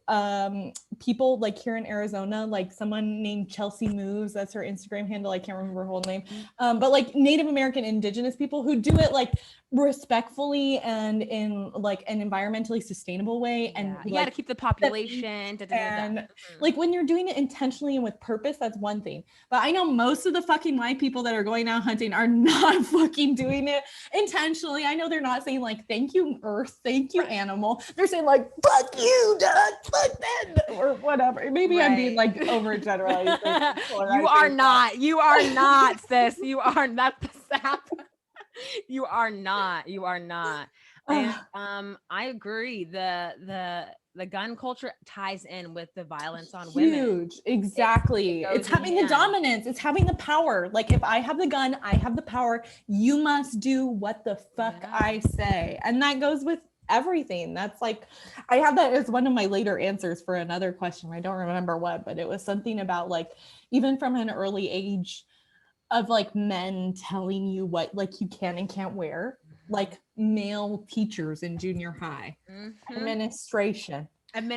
people like here in Arizona, like someone named Chelsea Moves, that's her Instagram handle. I can't remember her whole name. But like Native American indigenous people who do it like respectfully and in like an environmentally sustainable way. And you like, got to keep the population. And like when you're doing it intentionally and with purpose, that's one thing. But I know most of the fucking white people that are going out hunting are not fucking doing it intentionally. I know they're not saying like, thank you, earth, thank you, animal. They're saying like, fuck you, dog, fuck them, or whatever. Maybe I'm being like overgeneralized. You are not, sis. You are not the sap. You are not. And I agree. The gun culture ties in with the violence on women. Huge. Exactly. It's having the dominance. It's having the power. Like if I have the gun, I have the power. You must do what the fuck I say. And that goes with everything. That's like, I have that as one of my later answers for another question. I don't remember what, but it was something about like, even from an early age of like men telling you what like you can and can't wear, like male teachers in junior high, administration. I'm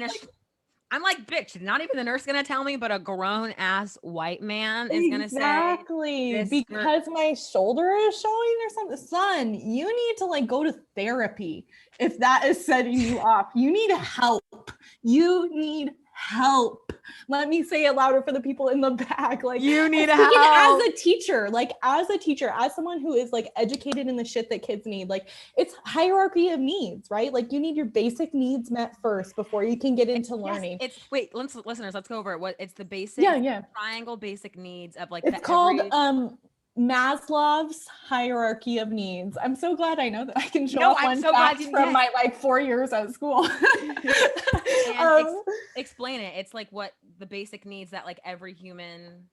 like, bitch, not even the nurse gonna tell me, but a grown ass white man is gonna say, exactly, because my shoulder is showing or something. Son, you need to like go to therapy if that is setting you off. You need help. You need help. Let me say it louder for the people in the back. Like, you need help. As a teacher, as someone who is like educated in the shit that kids need, like it's hierarchy of needs, right? Like you need your basic needs met first before you can get into learning. Listeners, let's go over it. It's the basic triangle basic needs of like it's called Maslow's hierarchy of needs. I'm so glad I know that I can show off one fact from my like 4 years at school. Explain it. It's like what the basic needs that like every human.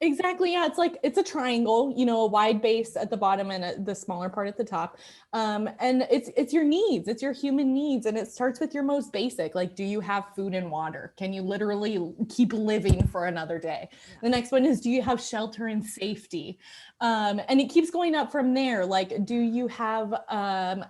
Exactly. Yeah. It's like, it's a triangle, you know, a wide base at the bottom and the smaller part at the top. And it's your needs, it's your human needs. And it starts with your most basic, like, do you have food and water? Can you literally keep living for another day? The next one is, do you have shelter and safety? And it keeps going up from there. Like, do you have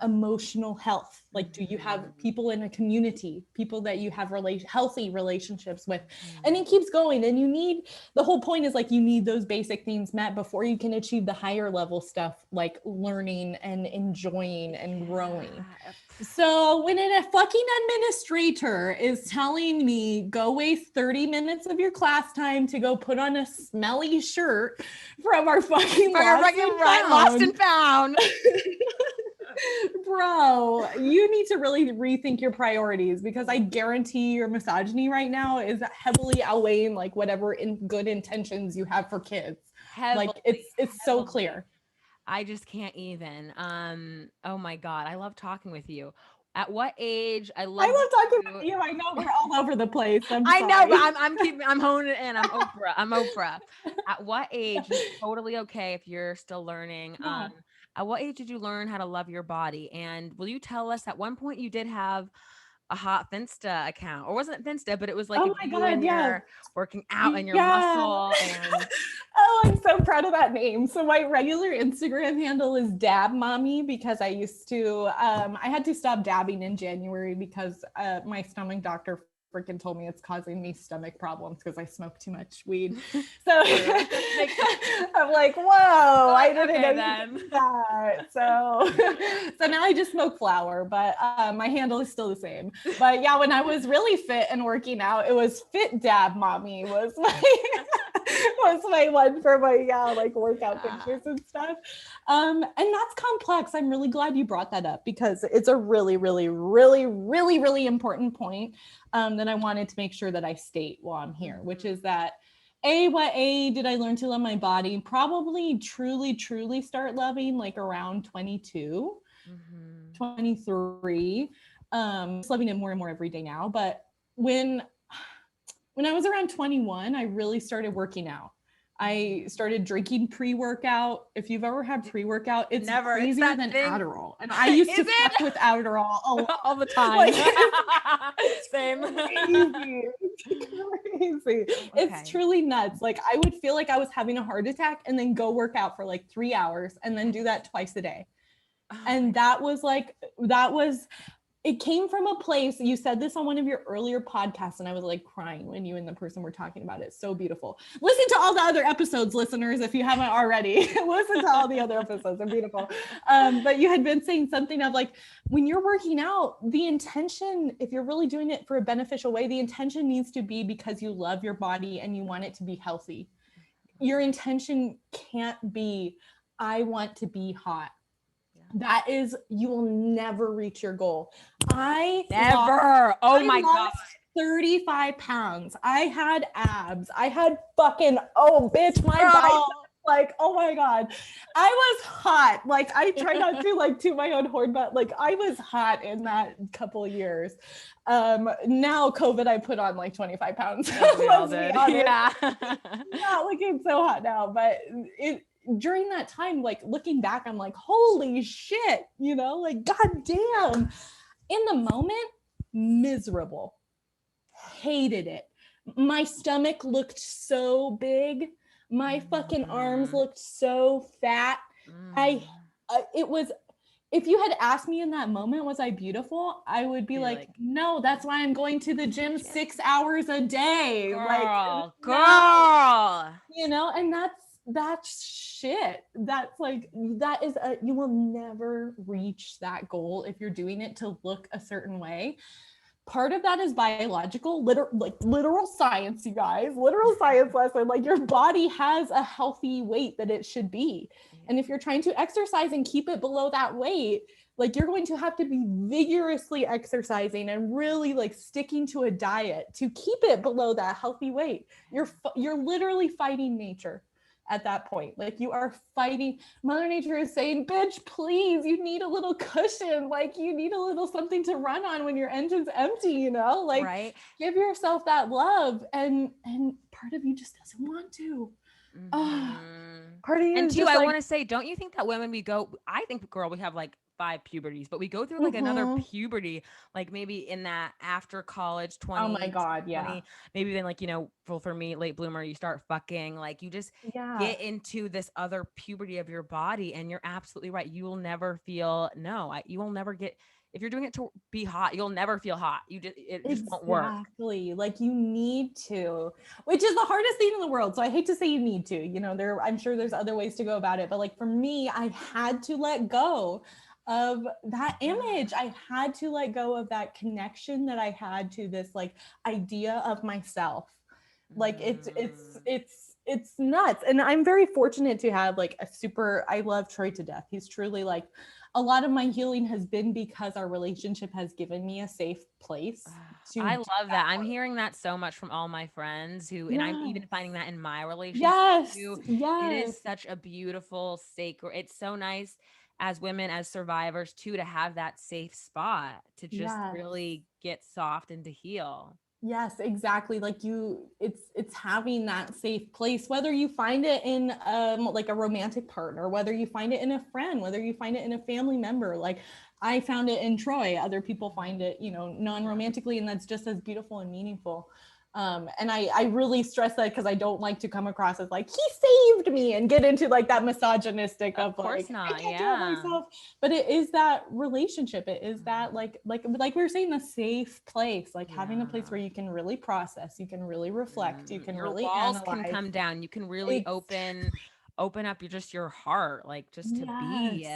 emotional health? Like, do you have people in a community, people that you have healthy relationships with? And it keeps going. And you need, the whole point is like, you need those basic things met before you can achieve the higher level stuff, like learning and enjoying and growing. So when a fucking administrator is telling me, go waste 30 minutes of your class time to go put on a smelly shirt from our fucking lost and found. Bro, you need to really rethink your priorities, because I guarantee your misogyny right now is heavily outweighing like whatever good intentions you have for kids. Like it's so clear. I just can't even. Oh my God, I love talking with you. At what age? I love talking with you. I know we're all over the place. I know, but I'm honing it in. I'm Oprah. At what age? It's totally okay if you're still learning. Yeah. At what age did you learn how to love your body? And will you tell us, at one point you did have a hot Finsta account, or wasn't it Finsta, but it was like, oh my God, you're working out and your muscle. And oh, I'm so proud of that name. So my regular Instagram handle is Dab Mommy, because I used to, I had to stop dabbing in January because my stomach doctor freaking told me it's causing me stomach problems because I smoke too much weed. So I'm like, whoa, I didn't know that. So now I just smoke flower, but my handle is still the same. But yeah, when I was really fit and working out, it was Fit Dab Mommy was my one for my like workout pictures and stuff. And that's complex. I'm really glad you brought that up, because it's a really, really, really, really, really important point that I wanted to make sure that I state while I'm here, which is that what age did I learn to love my body? Probably truly start loving like around 22, 23. Just loving it more and more every day now. But when I was around 21, I really started working out. I started drinking pre-workout. If you've ever had pre-workout, it's crazier than Adderall. And I used to fuck with Adderall all the time. Like, Same. Crazy. It's truly nuts. Like I would feel like I was having a heart attack and then go work out for like 3 hours and then do that twice a day. And that was it came from a place, you said this on one of your earlier podcasts, and I was like crying when you and the person were talking about it. So beautiful. Listen to all the other episodes, listeners, if you haven't already. Listen to all the other episodes. They're beautiful. But you had been saying something of like, when you're working out, the intention, if you're really doing it for a beneficial way, the intention needs to be because you love your body and you want it to be healthy. Your intention can't be, I want to be hot. That is, you will never reach your goal. Oh my God. 35 pounds. I had abs. I had fucking, oh bitch, my bicep. Like, oh my God. I was hot. Like, I try not to like toot my own horn, but like I was hot in that couple of years. Now COVID, I put on like 25 pounds. We all did. Yeah. Not looking so hot now, but during that time, like looking back, I'm like, holy shit, you know, like, God damn. In the moment, miserable. Hated it. My stomach looked so big. My fucking arms looked so fat. It was, if you had asked me in that moment, was I beautiful? I would be like, no, that's why I'm going to the gym 6 hours a day. Girl. No. You know, and that's shit. That's like, that is you will never reach that goal if you're doing it to look a certain way. Part of that is biological, literal science, you guys, literal science lesson. Like, your body has a healthy weight that it should be. And if you're trying to exercise and keep it below that weight, like, you're going to have to be vigorously exercising and really like sticking to a diet to keep it below that healthy weight. You're literally fighting nature at that point. Like, you are fighting. Mother Nature is saying, bitch, please, you need a little cushion. Like, you need a little something to run on when your engine's empty, you know, like, right? Give yourself that love. And part of you just doesn't want to. Part of you. And too, I want to say, don't you think that women, I think, girl, we have like 5 puberties, but we go through like another puberty, like maybe in that after college 20. Oh my God. 20, yeah. Maybe then, like, you know, for me, late bloomer, you start fucking, like, you just get into this other puberty of your body. And you're absolutely right. You will never feel, you will never get, if you're doing it to be hot, you'll never feel hot. It just won't work. Exactly. Like, you need to, which is the hardest thing in the world. So I hate to say you need to, you know, I'm sure there's other ways to go about it, but like, for me, I had to let go of that image. I had to let go of that connection that I had to this like idea of myself. Like, it's nuts. And I'm very fortunate to have like I love Troy to death. He's truly like, a lot of my healing has been because our relationship has given me a safe place. I love that. I'm hearing that so much from all my friends and I'm even finding that in my relationship. Yes. It is such a beautiful, sacred, it's so nice as women, as survivors too, to have that safe spot to just really get soft and to heal. Yes, exactly. Like, it's having that safe place, whether you find it in like a romantic partner, whether you find it in a friend, whether you find it in a family member. Like, I found it in Troy. Other people find it, you know, non-romantically, and that's just as beautiful and meaningful. And I really stress that because I don't like to come across as like, he saved me and get into like that misogynistic of course like, not. I can't do it myself. But it is that relationship. It is that like we were saying, the safe place, like having a place where you can really process, you can really reflect, you can your really walls analyze. Can come down. You can really open up your heart, like just to be.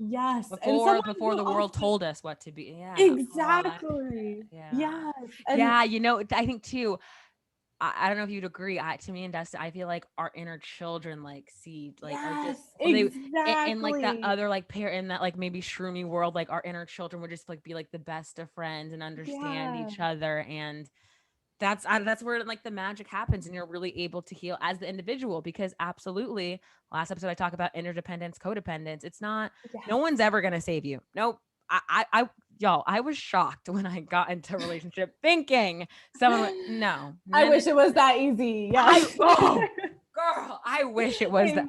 Yes. Before the world told us what to be. Yeah. Exactly. Yes. Yeah. You know, I think too, I don't know if you'd agree. To me and Dustin, I feel like our inner children like see like are just exactly. In like that other like in that like maybe shroomy world, like our inner children would just like be like the best of friends and understand each other. And that's where like the magic happens, and you're really able to heal as the individual, because absolutely, last episode I talk about interdependence, codependence. It's not, no one's ever going to save you. Nope. I was shocked when I got into a relationship thinking someone went, no. I wish it was that easy. Yeah. Girl, I wish it was that.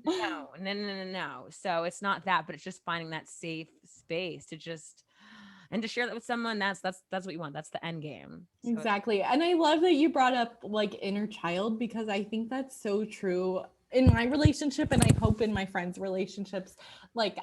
No. So it's not that, but it's just finding that safe space to just, and to share that with someone. That's what you want. That's the end game. So exactly. And I love that you brought up like inner child, because I think that's so true in my relationship. And I hope in my friends' relationships, like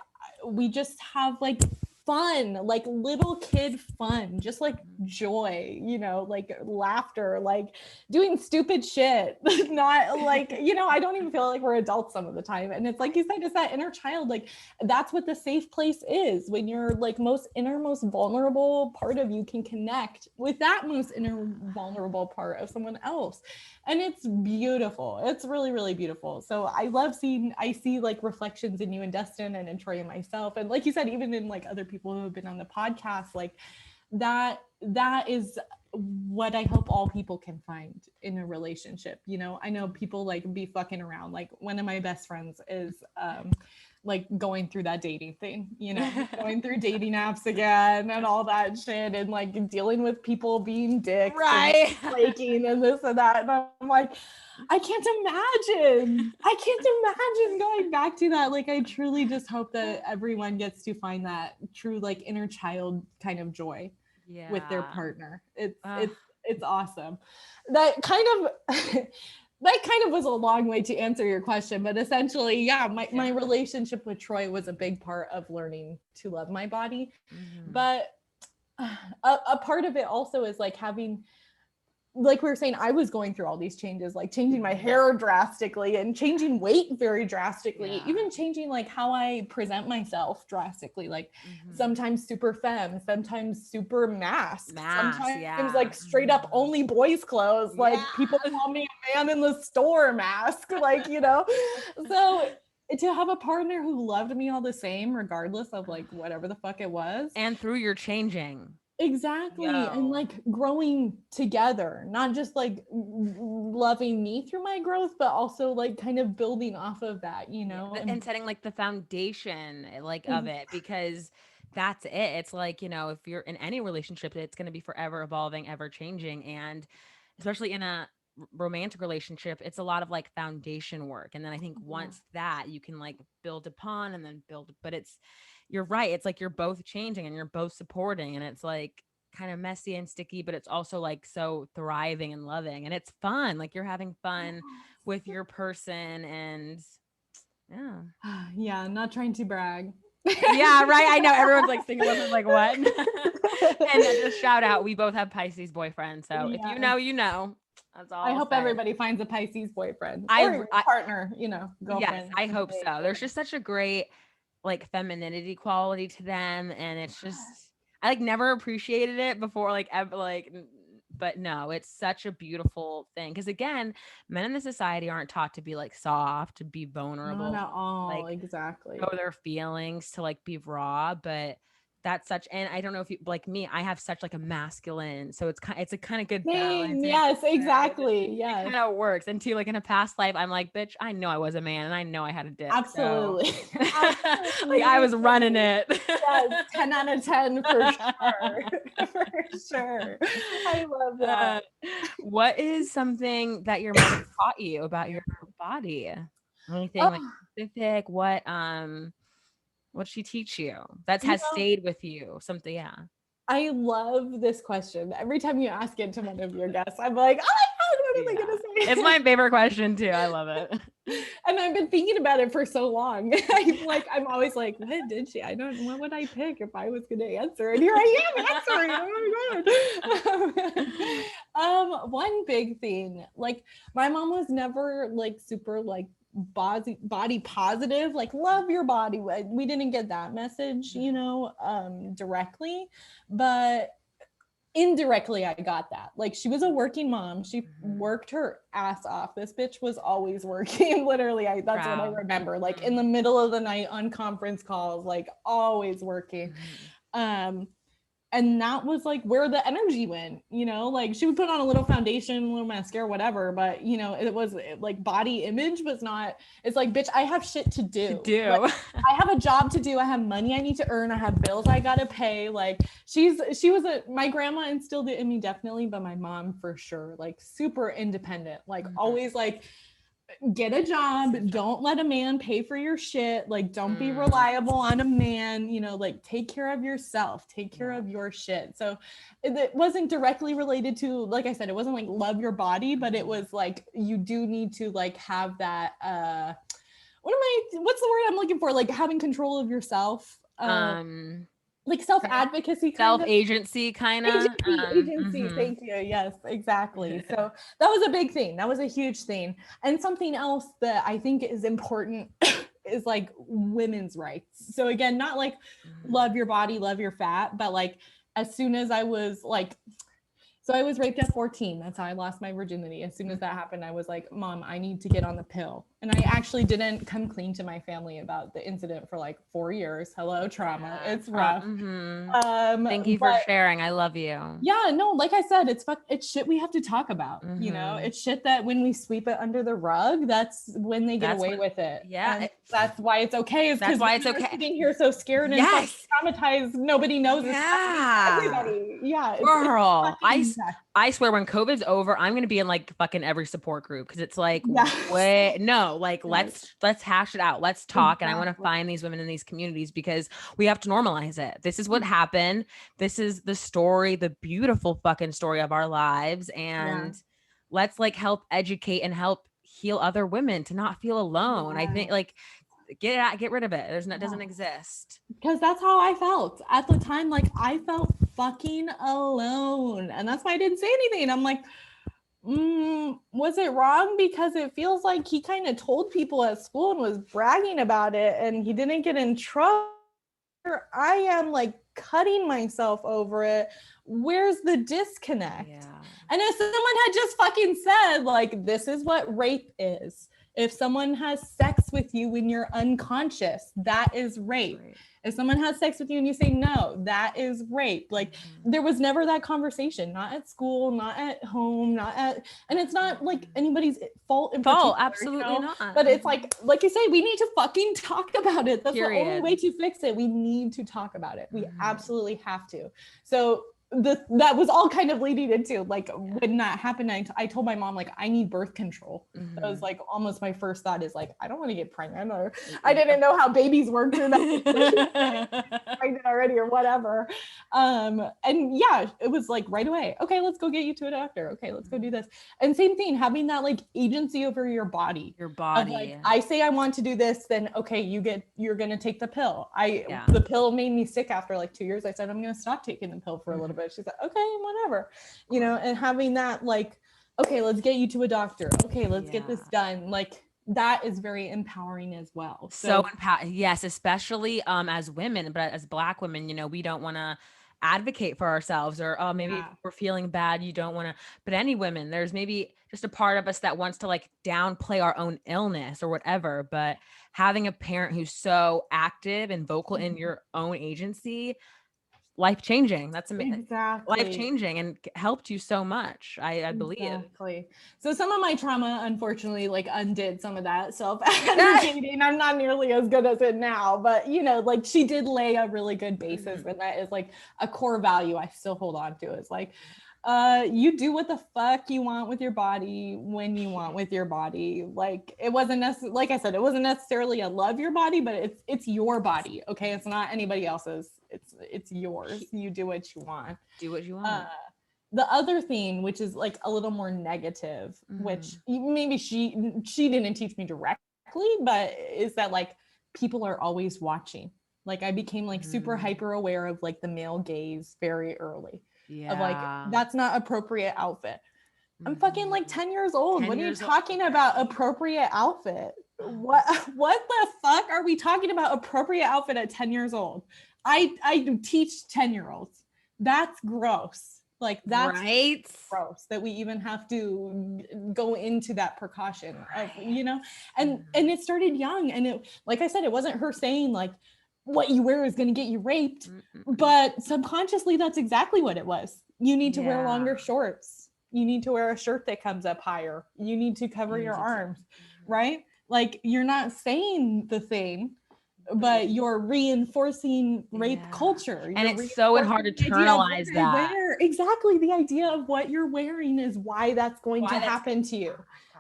we just have like fun, like little kid fun, just like joy, you know, like laughter, like doing stupid shit. Not like, you know, I don't even feel like we're adults some of the time. And it's like you said, it's that inner child. Like that's what the safe place is, when you're like most innermost vulnerable part of you can connect with that most inner vulnerable part of someone else. And it's beautiful. It's really, really beautiful. So I see like reflections in you and Dustin and in Troy and myself. And like you said, even in like other people who have been on the podcast, like that is what I hope all people can find in a relationship. You know, I know people like be fucking around. Like one of my best friends is like going through that dating thing, you know, going through dating apps again and all that shit, and like dealing with people being dicks, right, and flaking and this and that. And I'm like, I can't imagine going back to that. Like I truly just hope that everyone gets to find that true like inner child kind of joy with their partner. It's awesome. That kind of was a long way to answer your question, but essentially, yeah, my relationship with Troy was a big part of learning to love my body. But a part of it also is like having, like we were saying, I was going through all these changes, like changing my hair drastically and changing weight very drastically, even changing like how I present myself drastically, like sometimes super femme, sometimes super masked, sometimes like straight up only boys clothes, like people call me a man in the store mask, like, you know. So to have a partner who loved me all the same, regardless of like whatever the fuck it was. And through your changing. Exactly. And like growing together, not just like loving me through my growth, but also like kind of building off of that, you know, and setting like the foundation like of it, because that's it. It's like, you know, if you're in any relationship, it's going to be forever evolving, ever changing. And especially in a romantic relationship, it's a lot of like foundation work. And then I think once that you can like build upon and then build, but you're right. It's like you're both changing and you're both supporting, and it's like kind of messy and sticky, but it's also like so thriving and loving, and it's fun. Like you're having fun with your person. And yeah, I'm not trying to brag. Yeah, right. I know everyone's like thinking about like what. And just shout out, we both have Pisces boyfriends, so if you know, you know. That's all I hope everybody finds a Pisces boyfriend or partner, you know, girlfriend. Yes, I hope so. There's just such a great like femininity quality to them, and it's just I like never appreciated it before, like ever, like, but no, it's such a beautiful thing, because again, men in the society aren't taught to be like soft, to be vulnerable, not at all, like exactly, show their feelings, to like be raw. But that's such, and I don't know if you like me, I have such like a masculine, so it's a kind of good balance. Yes, exactly. Yes, it kind of works. And too, like in a past life, I'm like, bitch, I know I was a man and I know I had a dick. Absolutely. So. Like I was running it. Yes, 10 out of 10 for sure. For sure. I love that. What is something that your mother taught you about your body? Anything like specific? What'd she teach you that has stayed with you? Something, yeah. I love this question. Every time you ask it to one of your guests, I'm like, oh my God, what are they gonna say? It's my favorite question too. I love it. And I've been thinking about it for so long. I'm always like, what did she? What would I pick if I was gonna answer? And here I am answering. Oh my God. One big thing, like my mom was never like super like body positive, like love your body. We didn't get that message, you know, directly, but indirectly I got that. Like she was a working mom, she worked her ass off. This bitch was always working. Literally, that's what I remember, like in the middle of the night on conference calls, like always working. And that was like where the energy went, you know, like she would put on a little foundation, a little mascara, whatever, but you know, it was like body image was not, it's like, bitch, I have shit to do. Like, I have a job to do. I have money I need to earn. I have bills I gotta pay. Like my grandma instilled it in me definitely, but my mom for sure, like super independent, like always like, get a job, don't let a man pay for your shit, like don't be reliable on a man, you know, like take care of yourself, take care of your shit. So it wasn't directly related to, like I said, it wasn't like love your body, but it was like you do need to like have that what's the word I'm looking for, like having control of yourself, like self-advocacy kind of. Self-agency kind of. Agency. Thank you. Yes, exactly. So that was a big thing. That was a huge thing. And something else that I think is important is like women's rights. So again, not like love your body, love your fat, but like as soon as I was like, so I was raped at 14. That's how I lost my virginity. As soon as that happened, I was like, Mom, I need to get on the pill. And I actually didn't come clean to my family about the incident for like 4 years. Hello, trauma. It's rough. Thank you for sharing. I love you. Yeah, no, like I said, it's shit we have to talk about. You know, it's shit that when we sweep it under the rug, that's when they get away with it. Yeah. And that's why it's okay. That's why it's okay. Sitting here so scared and traumatized. Nobody knows. Everybody. Yeah. Girl, I swear when COVID's over, I'm going to be in like fucking every support group. Cause it's like, wait, no, like let's hash it out. Let's talk. And I want to find these women in these communities because we have to normalize it. This is what happened. This is the story, the beautiful fucking story of our lives. And let's like help educate and help heal other women to not feel alone. I think like, get rid of it. It doesn't exist. Because that's how I felt at the time. Like I felt fucking alone. And that's why I didn't say anything. I'm like, was it wrong? Because it feels like he kind of told people at school and was bragging about it and he didn't get in trouble. I am like cutting myself over it. Where's the disconnect? And if someone had just fucking said like, this is what rape is. If someone has sex with you when you're unconscious, that is rape. If someone has sex with you and you say no, that is rape. Like there was never that conversation, not at school, not at home, and it's not like anybody's fault in particular. Absolutely not. But it's like you say, we need to fucking talk about it. That's the only way to fix it. We need to talk about it. We absolutely have to. So that was all kind of leading into like when that happened, I told my mom like I need birth control. That was like almost my first thought is like I don't want to get pregnant, or I didn't know how babies worked or pregnant already or whatever. And yeah, it was like right away, okay, let's go get you to a doctor, okay, let's go do this. And same thing, having that like agency over your body of, like, I say I want to do this, then okay, you're gonna take the pill. The pill made me sick after like 2 years. I said I'm gonna stop taking the pill for a little bit. She's like, okay, whatever, you know, and having that like, okay, let's get you to a doctor. Okay, let's get this done. Like that is very empowering as well. So yes, especially as women, but as Black women, you know, we don't want to advocate for ourselves or maybe we're feeling bad, you don't want to, but any women, there's maybe just a part of us that wants to like downplay our own illness or whatever, but having a parent who's so active and vocal in your own agency, life-changing. That's amazing. Exactly. Life-changing and helped you so much. I believe. Exactly. So some of my trauma, unfortunately, like undid some of that self-advocating. I'm not nearly as good as it now, but you know, like she did lay a really good basis, and that is like a core value I still hold on to. It's like, you do what the fuck you want with your body when you want with your body. Like it wasn't necessarily, like I said, it wasn't necessarily a love your body, but it's your body. Okay. It's not anybody else's. It's yours. You do what you want. Do what you want. The other thing, which is like a little more negative, which maybe she didn't teach me directly, but is that like people are always watching. Like I became like super hyper aware of like the male gaze very early. Of like, that's not appropriate outfit. I'm fucking like 10 years old. What are you talking about appropriate outfit? What the fuck are we talking about appropriate outfit at 10 years old? I teach 10-year-olds. That's gross. Like that's gross that we even have to go into that precaution of, you know, and it started young. And it, like I said, it wasn't her saying like, what you wear is going to get you raped, but subconsciously that's exactly what it was. You need to wear longer shorts. You need to wear a shirt that comes up higher. You need to cover your arms, right? Like you're not saying the thing, but you're reinforcing rape culture. And it's so hard to internalize that. Exactly. The idea of what you're wearing is why that's going to happen to you.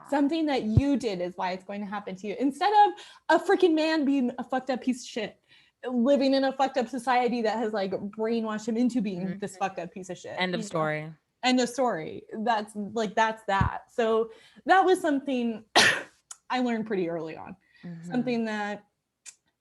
Something that you did is why it's going to happen to you. Instead of a freaking man being a fucked up piece of shit, living in a fucked up society that has like brainwashed him into being this fucked up piece of shit. End of story. End of story. That's that. So that was something I learned pretty early on. Something that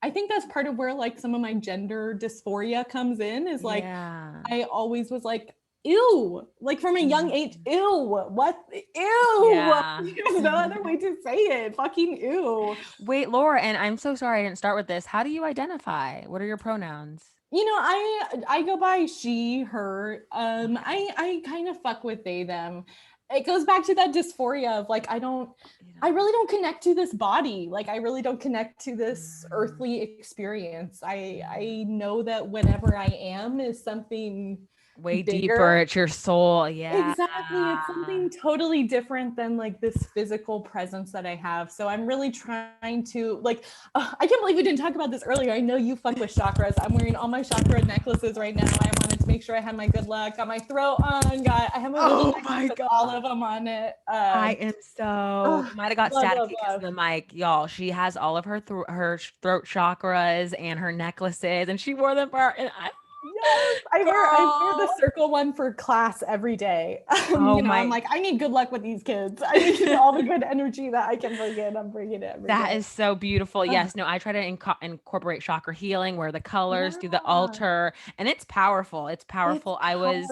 I think that's part of where like some of my gender dysphoria comes in, is like, Yeah. I always was like, ew, like from a young age, ew, what, ew. Yeah. There's no other way to say it. Fucking ew. Wait, Laura, and I'm so sorry I didn't start with this. How do you identify? What are your pronouns? You know, I go by she, her. I kind of fuck with they, them. It goes back to that dysphoria of like, I really don't connect to this body. Like, I really don't connect to this earthly experience. I know that whatever I am is something Way bigger. deeper. It's your soul. Yeah. Exactly. It's something totally different than like this physical presence that I have. So I'm really trying to like, I can't believe we didn't talk about this earlier. I know you fuck with chakras. I'm wearing all my chakra necklaces right now. I wanted to make sure I had my good luck. Got my throat on. I have my little necklace with all of them on it. I am so, might have got staticky because of the mic, y'all. She has all of her throat chakras and her necklaces, and she wore them for, and yes, I wear the circle one for class every day. I'm like, I need good luck with these kids. I need all the good energy that I can bring in. I'm bringing it every day. That is so beautiful. Yes, no, I try to incorporate chakra healing, wear the colors, do the altar, and it's powerful. It's powerful. I was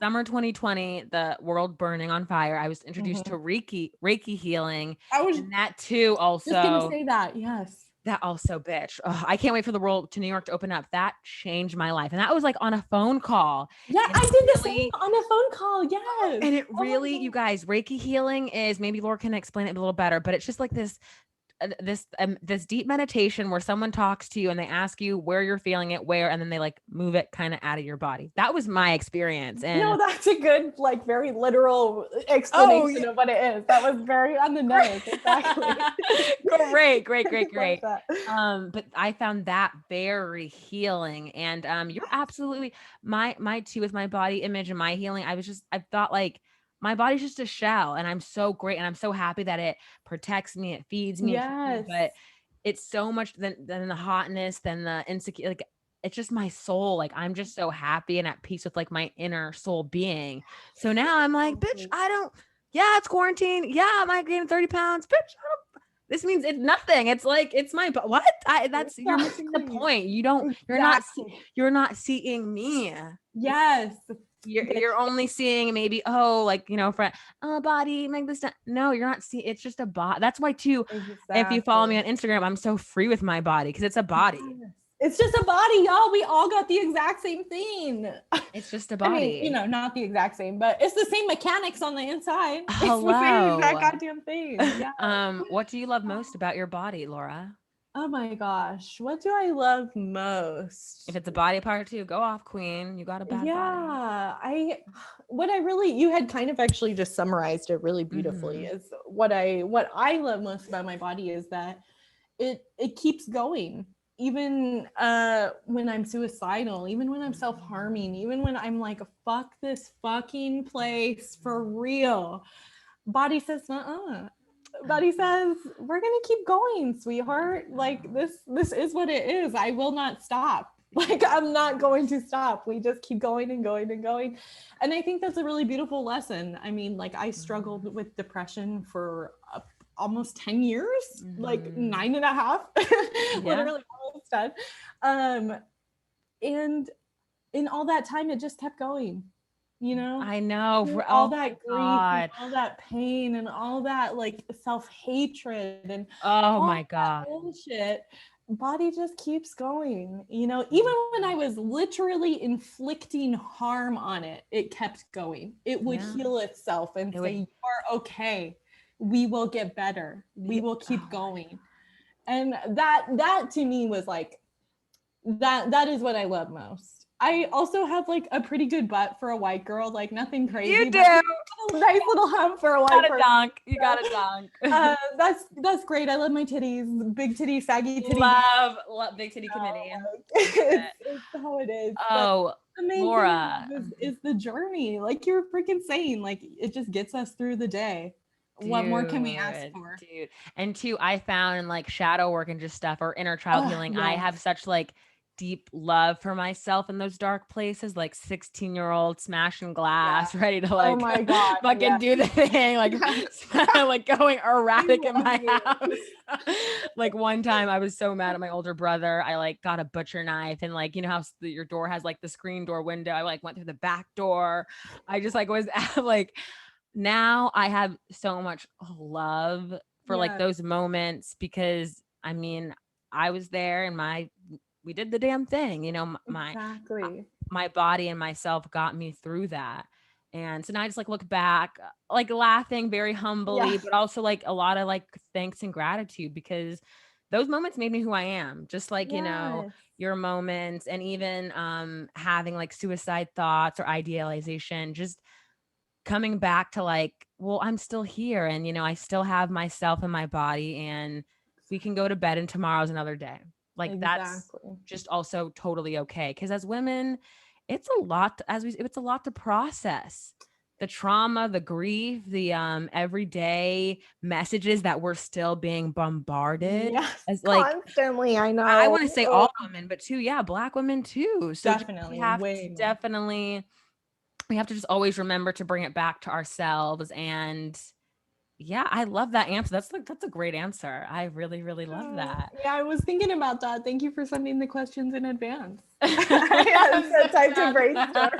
summer 2020, the world burning on fire. I was introduced to Reiki healing. And that too also. Just gonna say that, yes. That also, bitch. Oh, I can't wait for the world to New York to open up. That changed my life. And that was like on a phone call. Yeah, I did the same on a phone call. Yes. And it really, you guys, Reiki healing is, maybe Laura can explain it a little better, but it's just like this deep meditation where someone talks to you and they ask you where you're feeling it, and then they like move it kind of out of your body. That was my experience. And no, that's a good, like, very literal explanation of what it is. That was very on the nose. Exactly. Great. But I found that very healing. And you're absolutely my too with my body image and my healing. I thought like, my body's just a shell, and I'm so great. And I'm so happy that it protects me. It feeds me. Yes. But it's so much than the hotness, than the insecure, like it's just my soul. Like I'm just so happy and at peace with like my inner soul being. So now I'm like, bitch, it's quarantine. Yeah, I might gain 30 pounds. Bitch, this means it's nothing. It's like, it's my, what? You're missing the point. You're not seeing me. Yes. You're only seeing maybe, friend, body, make this. No, you're not seeing. It's just a body. That's why too. Exactly. If you follow me on Instagram, I'm so free with my body because it's a body. Yes. It's just a body, y'all. We all got the exact same thing. It's just a body. I mean, not the exact same, but it's the same mechanics on the inside. Hello. It's the same exact goddamn thing. Yeah. What do you love most about your body, Laura? Oh my gosh, what do I love most? If it's a body part too, go off, queen. You got a bad body. You had kind of actually just summarized it really beautifully. Is what I love most about my body is that it keeps going. Even when I'm suicidal, even when I'm self-harming, even when I'm like, fuck this fucking place for real. Body says, Body says, we're gonna keep going, sweetheart. Like this is what it is. I will not stop. Like I'm not going to stop. We just keep going and going and going. And I think that's a really beautiful lesson. I mean, like I struggled with depression for almost 10 years, like 9.5, literally almost 10. And in all that time, it just kept going. I know all that grief, and all that pain, and all that like self-hatred, and my God, bullshit. Body just keeps going. Even when I was literally inflicting harm on it, it kept going. It would heal itself and say, "You are okay. We will get better. We will keep going." And that to me was like that is what I love most. I also have like a pretty good butt for a white girl, like nothing crazy. You do. A nice little hump for a white girl. You got a dunk. That's great. I love my titties, big titty, saggy titty. Love big titty committee. It's how it is. Oh, the main Laura thing is the journey. Like you're freaking saying, like it just gets us through the day. What more can we ask for? Dude. And two, I found in like shadow work and just stuff or inner child healing, I have such like deep love for myself in those dark places, like 16-year-old smashing Yeah. glass, ready to Oh like my God. fucking Yeah. do the thing, like like going erratic in my you. house. Like one time I was so mad at my older brother. I like got a butcher knife and like, you know how your door has like the screen door window. I like went through the back door. I just like was like, now I have so much love for like Yes. those moments because I mean, I was there and we did the damn thing, you know, Exactly. my body and myself got me through that. And so now I just like look back, like laughing very humbly, Yeah. but also like a lot of like thanks and gratitude because those moments made me who I am. Just like, you know, Yes. your moments and even having like suicide thoughts or idealization, just coming back to like, well, I'm still here and, you know, I still have myself and my body and we can go to bed and tomorrow's another day. Like that's Exactly. just also totally okay. Cause as women, it's a lot, it's a lot to process. The trauma, the grief, the everyday messages that we're still being bombarded Yes. as like, Constantly. I I know. want to say all women, but too, yeah, Black women too. So just, we Definitely. have to Way more. definitely we have to just always remember to bring it back to ourselves. And yeah, I love that answer. That's a great answer. I really, really love that. Yeah, I was thinking about that. Thank you for sending the questions in advance. I had set time to brainstorm.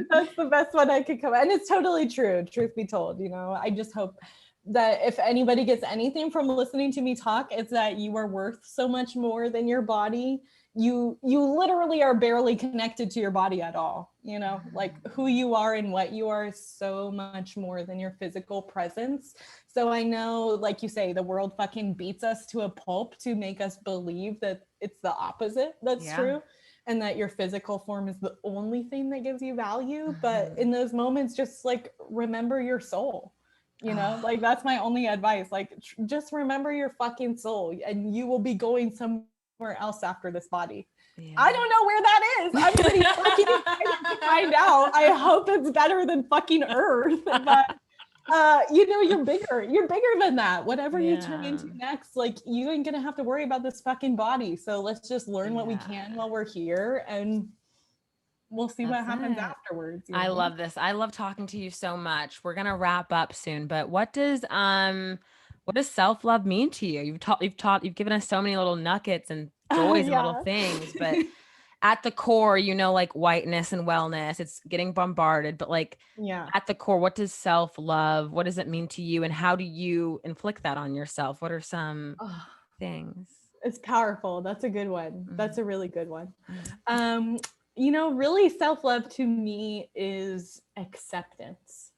That's the best one I could come. And it's totally true, truth be told. You know, I just hope that if anybody gets anything from listening to me talk, it's that you are worth so much more than your body. You literally are barely connected to your body at all. You know, like who you are and what you are is so much more than your physical presence. So I know, like you say, the world fucking beats us to a pulp to make us believe that it's the opposite that's true, and that your physical form is the only thing that gives you value. But in those moments, just like remember your soul. You know, like that's my only advice. Like, just remember your fucking soul, and you will be going somewhere else after this body. Yeah. I don't know where that is. I'm pretty fucking excited to find out. I hope it's better than fucking Earth. But you know, you're bigger than that. Whatever you turn into next, like you ain't gonna have to worry about this fucking body. So let's just learn what we can while we're here, and we'll see what happens afterwards. I love this. I love talking to you so much. We're gonna wrap up soon, but what does self-love mean to you? You've given us so many little nuggets and joys and little things, but at the core, you know, like whiteness and wellness, it's getting bombarded, but like at the core, what does self-love, what does it mean to you and how do you inflict that on yourself? What are some things? It's powerful. That's a good one. That's a really good one. You know, really self-love to me is acceptance.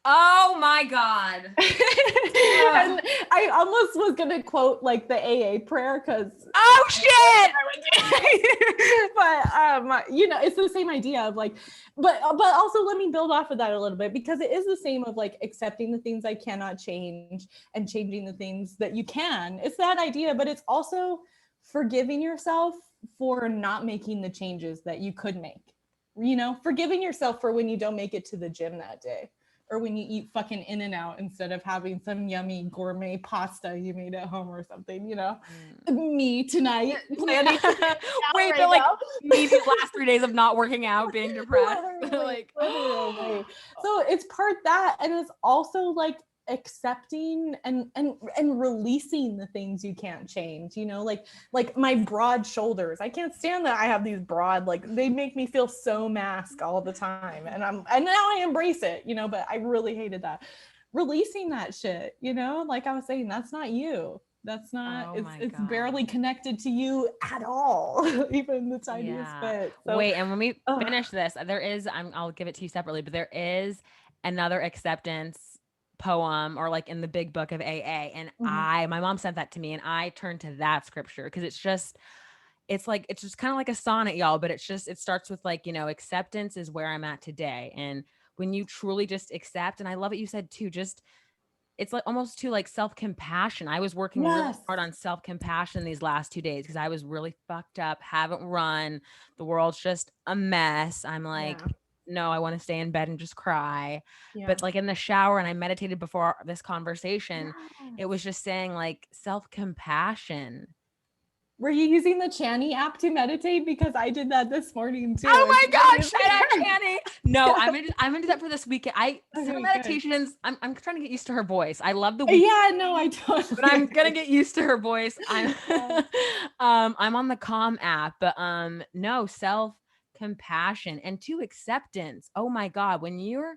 Oh my God. And I almost was gonna quote like the AA prayer because shit. But you know, it's the same idea of like, but also let me build off of that a little bit, because it is the same of like accepting the things I cannot change and changing the things that you can. It's that idea, but it's also forgiving yourself for not making the changes that you could make. You know, forgiving yourself for when you don't make it to the gym that day, or when you eat fucking In-N-Out instead of having some yummy gourmet pasta you made at home or something, you know. Me tonight planning wait, but like me these last 3 days of not working out, being depressed. Literally. So it's part that, and it's also like accepting and releasing the things you can't change, you know, like my broad shoulders. I can't stand that I have these broad, like they make me feel so mask all the time, and now I embrace it, you know, but I really hated that. Releasing that shit, you know, like I was saying, that's not you. That's not, it's barely connected to you at all, even the tiniest bit. So, wait, and when we finish this, there is, I'll give it to you separately, but there is another acceptance poem, or like in the big book of AA. And my mom sent that to me and I turned to that scripture because it's just kind of like a sonnet, y'all, but it starts with like, you know, acceptance is where I'm at today. And when you truly just accept, and I love what you said too, just it's like almost to like self-compassion. I was working really hard on self-compassion these last 2 days because I was really fucked up, haven't run. The world's just a mess. I'm like, no, I want to stay in bed and just cry. But like in the shower, and I meditated before this conversation, it was just saying like self-compassion. Were you using the Chani app to meditate? Because I did that this morning too. Oh my gosh, shout out Chani. No, I'm gonna do that for this weekend. Some Okay, meditations. I'm trying to get used to her voice. I love the weekend, yeah, no, I totally but I'm agree. gonna get used to her voice. I'm on the Calm app, but no, self compassion and to acceptance. Oh my God, when you're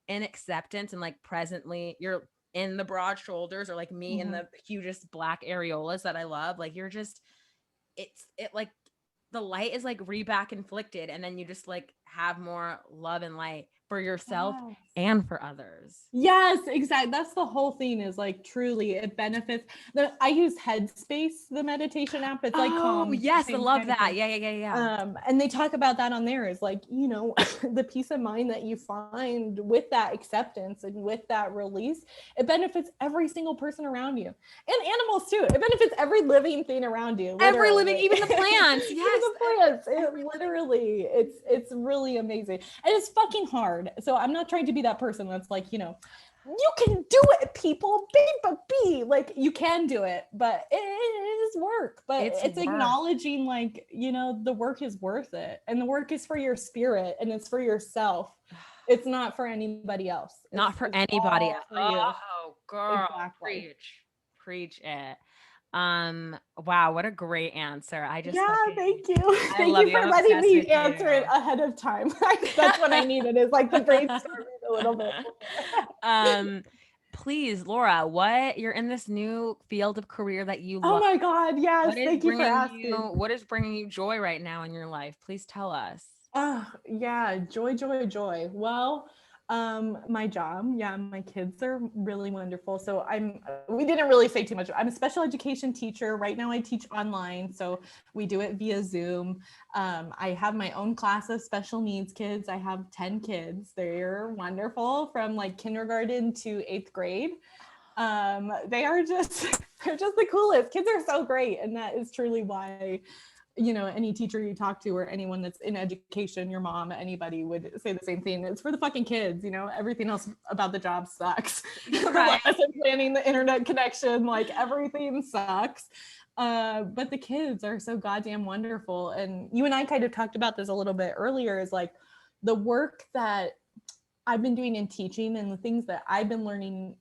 in acceptance and like presently you're in the broad shoulders, or like me in the hugest black areolas that I love, like you're just it like the light is like re-back inflicted, and then you just like have more love and light for yourself Yes. and for others. Yes, exactly. That's the whole thing, is like truly it benefits. I use Headspace, the meditation app. It's like Calm. Yes, I Same love kind of that. thing. Yeah. And they talk about that on there, is like, you know, the peace of mind that you find with that acceptance and with that release, it benefits every single person around you, and animals too. It benefits every living thing around you. Every Literally. living, even the plants. Even Yes. the plants. It literally, it's really amazing. And it's fucking hard. So I'm not trying to be that person that's like, you know, you can do it, people, be like, you can do it, but it is work. But it's acknowledging, like, you know, the work is worth it, and the work is for your spirit, and it's for yourself. It's not for anybody else. Not for anybody else. For you. Oh, girl, Exactly. preach it. Wow, what a great answer. I just thank you. Thank you for letting me answer it ahead of time. That's what I needed, is like the brainstorming a little bit. Please, Lora, you're in this new field of career that you love. Oh my God, yes. Thank you for asking. What is bringing you joy right now in your life? Please tell us. Oh yeah, joy. Well, my job, my kids are really wonderful. So we didn't really say too much. I'm a special education teacher. Right now I teach online, so we do it via Zoom. I have my own class of special needs kids. I have 10 kids. They're wonderful, from like kindergarten to 8th grade. They are they're just the coolest. Kids are so great, and that is truly why, you know, any teacher you talk to, or anyone that's in education, your mom, anybody, would say the same thing. It's for the fucking kids, you know. Everything else about the job sucks. Right. The lesson planning, the internet connection, like everything sucks. But the kids are so goddamn wonderful. And you and I kind of talked about this a little bit earlier, is like the work that I've been doing in teaching, and the things that I've been learning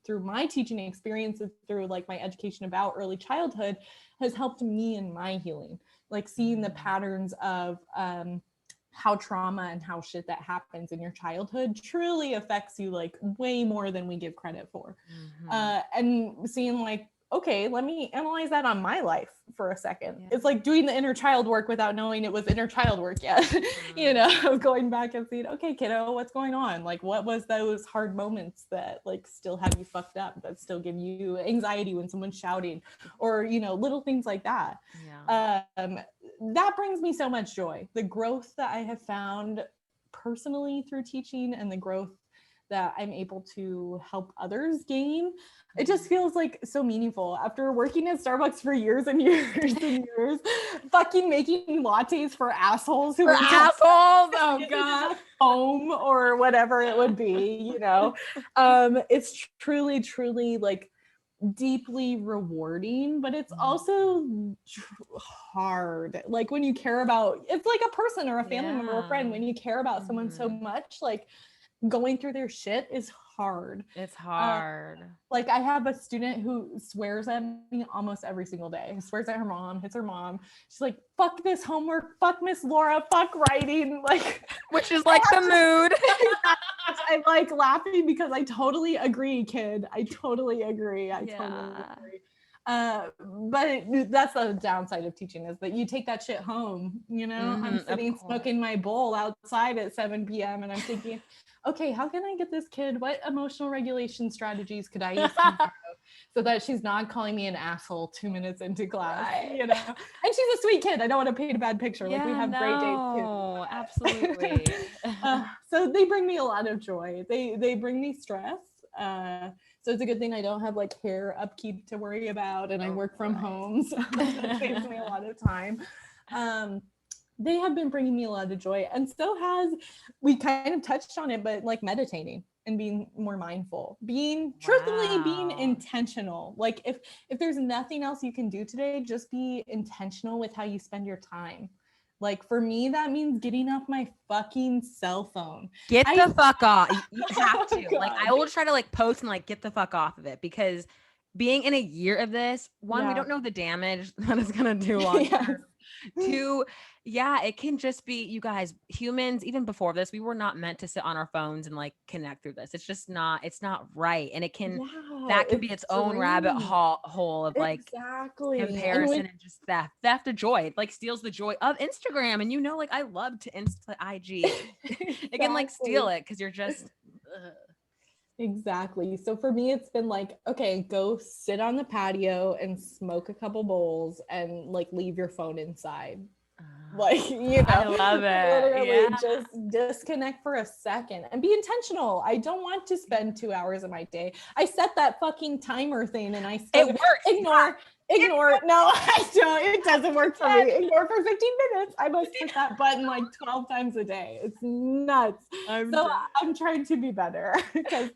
through my teaching experiences, through like my education about early childhood, has helped me in my healing. Like seeing the patterns of how trauma and how shit that happens in your childhood truly affects you, like way more than we give credit for. And seeing like, okay, let me analyze that on my life for a second. Yeah. It's like doing the inner child work without knowing it was inner child work yet. You know, going back and seeing, okay, kiddo, what's going on? Like, what was those hard moments that like still have you fucked up, that still give you anxiety when someone's shouting, or, you know, little things like that. Yeah. That brings me so much joy. The growth that I have found personally through teaching, and the growth that I'm able to help others gain, it just feels like so meaningful. After working at Starbucks for years and years and years, fucking making lattes for assholes who oh God, home or whatever it would be, you know. It's truly like deeply rewarding, but it's also hard. Like when you care about, it's like a person or a family member or a friend, when you care about someone so much, like going through their shit is hard. It's hard. Like I have a student who swears at me almost every single day. Swears at her mom, hits her mom. She's like, fuck this homework, fuck Miss Lora, fuck writing. Like, which is like the mood. I'm like laughing because I totally agree, kid. I totally agree. Totally agree. But that's the downside of teaching, is that you take that shit home, you know. I'm sitting smoking my bowl outside at 7 p.m. and I'm thinking, okay, how can I get this kid, what emotional regulation strategies could I use so that she's not calling me an asshole 2 minutes into class, you know? And she's a sweet kid. I don't want to paint a bad picture. Like we have great days too. Absolutely. So they bring me a lot of joy. They bring me stress. So it's a good thing I don't have like hair upkeep to worry about, and I work from home, so that saves me a lot of time. they have been bringing me a lot of joy. And so has, we kind of touched on it, but like meditating and being more mindful, being truthfully being Wow. intentional. Like if there's nothing else you can do today, just be intentional with how you spend your time. Like for me, that means getting off my fucking cell phone. Get I the fuck off. You have oh to. Like, God. I will try to like post and like get the fuck off of it, because being in a year of this, one, we Yeah. don't know the damage that it's gonna do long Yes. term. Two, yeah, it can just be, you guys, humans, even before this, we were not meant to sit on our phones and like connect through this. It's just not, it's not right. And it can, Yeah, that can be it's its own rabbit draining. hole of like Exactly. And comparison when and just theft of joy. It like steals the joy of Instagram. And like I love to insta IG. It can like steal exactly. it because you're just ugh. Exactly. So for me, it's been like, okay, go sit on the patio and smoke a couple bowls and like leave your phone inside. Like, I love it. literally Yeah. just disconnect for a second and be intentional. I don't want to spend 2 hours of my day. I set that fucking timer thing and I It still works. ignore. Ignore. No, I don't. It doesn't work for Yes. me. Ignore for 15 minutes. I must hit that button like 12 times a day. It's nuts. So I'm trying to be better because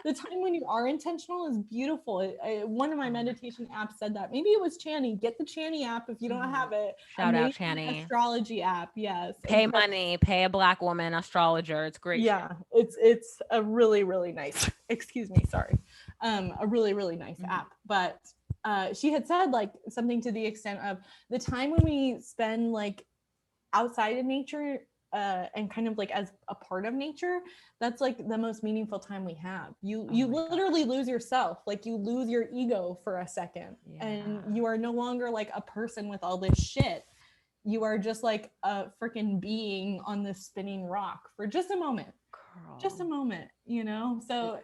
the time when you are intentional is beautiful. One of my meditation apps said that. Maybe it was Channy. Get the Channy app if you don't have it. Shout out Amazing Channy. astrology app. Yes. Pay money, pay a Black woman astrologer. It's great. Yeah, it's a really really nice. Excuse me, sorry. A really really nice app. But she had said like something to the extent of the time when we spend like outside of nature and kind of like as a part of nature, that's like the most meaningful time we have. You literally lose yourself, like you lose your ego for a second, and you are no longer like a person with all this shit. You are just like a freaking being on this spinning rock for just a moment. Just a moment, you know? So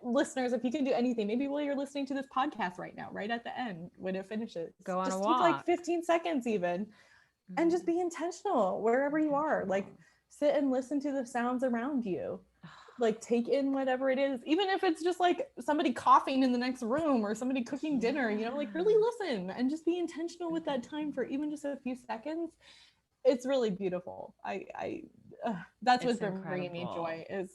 listeners, if you can do anything, maybe while you're listening to this podcast right now, right at the end when it finishes, Go on just a take like walk. 15 seconds even and just be intentional wherever you are. Like sit and listen to the sounds around you. Like take in whatever it is, even if it's just like somebody coughing in the next room or somebody cooking dinner, you know, like really listen and just be intentional with that time for even just a few seconds. It's really beautiful. That's what's been bringing me joy is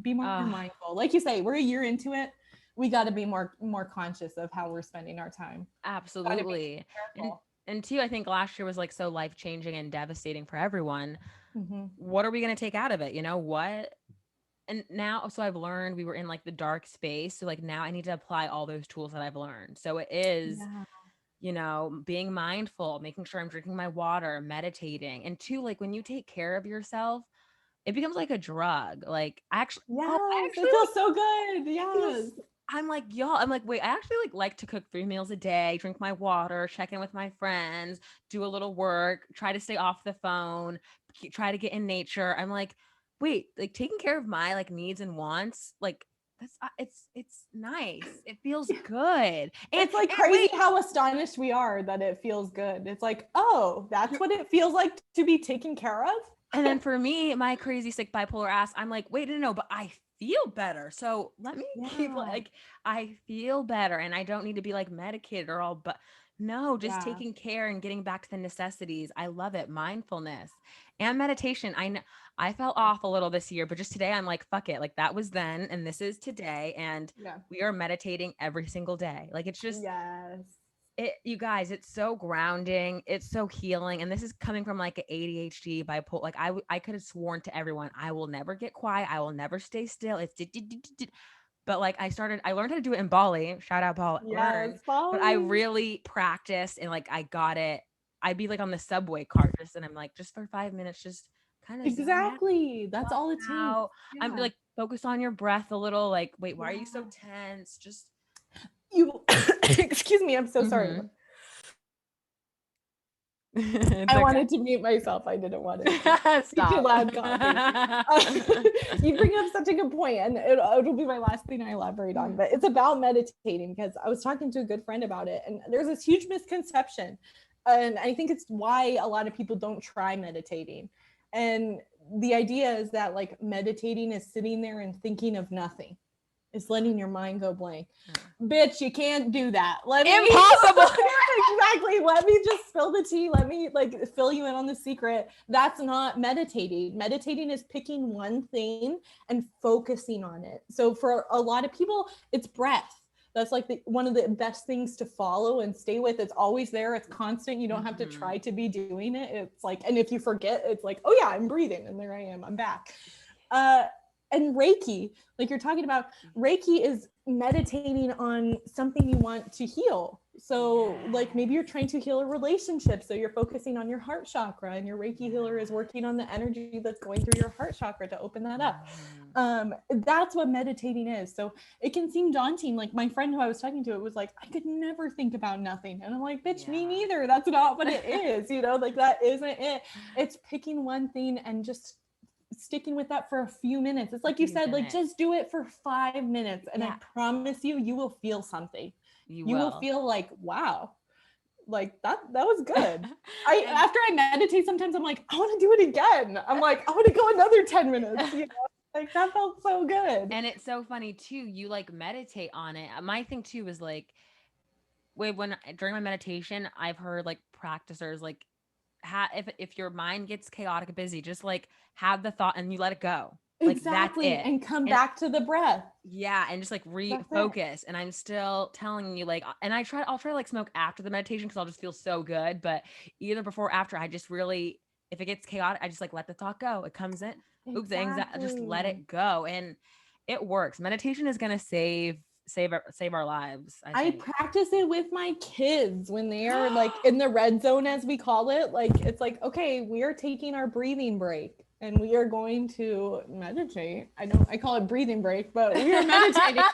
be more mindful. Like you say, we're a year into it. We got to be more conscious of how we're spending our time. Absolutely. And two, I think last year was like so life changing and devastating for everyone. What are we going to take out of it? You know what? And now, so I've learned we were in like the dark space. So like now I need to apply all those tools that I've learned. So it is, you know, being mindful, making sure I'm drinking my water, meditating. And two, like when you take care of yourself, it becomes like a drug. Like actually, it feels so good. Yes. I'm like, y'all, I'm like, wait, I actually like to cook 3 meals a day, drink my water, check in with my friends, do a little work, try to stay off the phone, try to get in nature. I'm like, wait, like taking care of my like needs and wants, like that's it's nice. It feels good. And it's like crazy how astonished we are that it feels good. It's like, oh, that's what it feels like to be taken care of. And then for me, my crazy sick bipolar ass, I'm like, wait, no, but I feel better. So let me keep like, I feel better and I don't need to be like medicated or all, but no, just taking care and getting back to the necessities. I love it. Mindfulness and meditation. I know I fell off a little this year, but just today I'm like, fuck it. Like that was then and this is today. And we are meditating every single day. Like it's just, you guys, it's so grounding, it's so healing, and this is coming from like an ADHD bipolar. Like I could have sworn to everyone, I will never get quiet, I will never stay still. It's but like I learned how to do it in Bali. Shout out Bali. But I really practiced and like I got it. I'd be like on the subway cart and I'm like just for 5 minutes, just kind of exactly. That's all it takes. I'm like focus on your breath a little. Like wait, why are you so tense? Just you excuse me, I'm so sorry. I wanted to mute myself. I didn't want to stop. Too loud you bring up such a good point, and it'll be my last thing I elaborate on, but it's about meditating because I was talking to a good friend about it, and there's this huge misconception, and I think it's why a lot of people don't try meditating. And the idea is that like meditating is sitting there and thinking of nothing. is letting your mind go blank. Bitch, you can't do that. Impossible. Exactly. Let me just spill the tea. Let me like fill you in on the secret. That's not meditating. Meditating is picking one thing and focusing on it. So for a lot of people, it's breath. That's like one of the best things to follow and stay with. It's always there. It's constant. You don't have to try to be doing it. It's like, and if you forget, it's like, oh yeah, I'm breathing, and there I am. I'm back. And Reiki, like you're talking about, Reiki is meditating on something you want to heal. So like maybe you're trying to heal a relationship. So you're focusing on your heart chakra, and your Reiki healer is working on the energy that's going through your heart chakra to open that up. That's what meditating is. So it can seem daunting. Like my friend who I was talking to, it was like, I could never think about nothing. And I'm like, bitch, me neither. That's not what it is. You know, like that isn't it. It's picking one thing and just sticking with that for a few minutes. It's like you said, like just do it for 5 minutes, and I promise you, you will feel something. You will feel like, wow, like that was good. After I meditate, sometimes I'm like, I want to do it again. I'm like, I want to go another 10 minutes, you know? Like that felt so good. And it's so funny too, you like meditate on it. My thing too is like, during my meditation, I've heard like practicers like, if your mind gets chaotic busy, just like have the thought and you let it go. Like exactly. That's it. And come back to the breath. Yeah. And just like refocus. And I'm still telling you, like, and I'll try to like smoke after the meditation, because I'll just feel so good. But either before or after, I just really, if it gets chaotic, I just like let the thought go. It comes in. Oops, just let it go. And it works. Meditation is gonna save our lives. I practice it with my kids when they are like in the red zone, as we call it. Like it's like, okay, we are taking our breathing break and we are going to meditate. I call it breathing break, but we are meditating.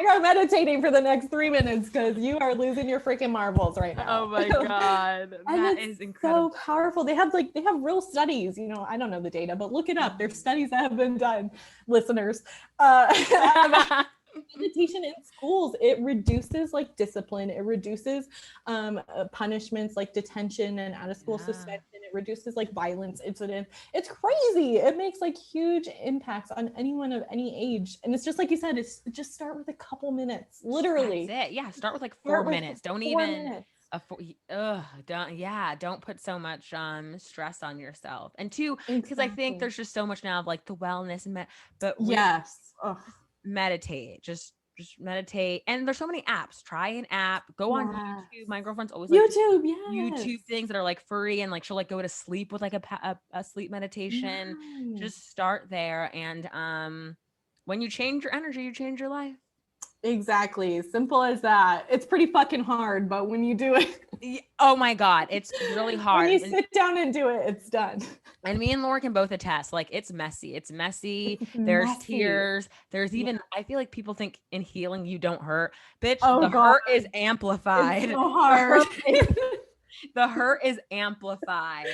We are meditating for the next 3 minutes because you are losing your freaking marbles right now. Oh my God. That is incredible. So powerful. They have real studies, you know, I don't know the data, but look it up. There's studies that have been done, listeners. Meditation in schools, it reduces like discipline, it reduces punishments like detention and out of school suspension, it reduces like violence incidents. It's crazy. It makes like huge impacts on anyone of any age. And it's just like you said, it's just start with a couple minutes, literally. That's it. Yeah, start with like 4 minutes. Don't put so much stress on yourself. And two, because I think there's just so much now of like the wellness and meditate, just meditate. And there's so many apps. Try an app, go on YouTube. My girlfriend's always like YouTube things that are like free, and like she'll like go to sleep with like a sleep meditation. Just start there, and when you change your energy, you change your life. Exactly. Simple as that. It's pretty fucking hard, but when you do it, oh my God, it's really hard. When you sit down and do it, it's done. And me and Laura can both attest, like it's messy. There's tears. There's even, I feel like people think in healing you don't hurt. Bitch, hurt is amplified. It's so hard. The hurt is amplified.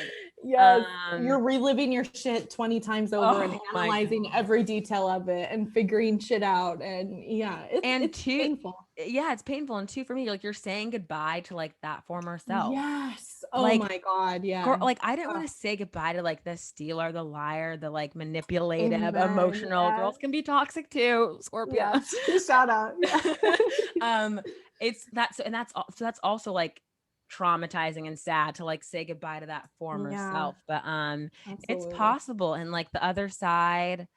Yes, you're reliving your shit 20 times over and analyzing every detail of it and figuring shit out. And it's painful. Yeah, it's painful. And two, for me, like you're saying goodbye to like that former self. Yes. Oh like, my God. Yeah. Girl, like I didn't want to say goodbye to like the stealer, the liar, the like manipulative, emotional. Girls can be toxic too. Scorpio. Yes. Shout out. That's also like traumatizing and sad to like say goodbye to that former self, but it's possible. And like the other side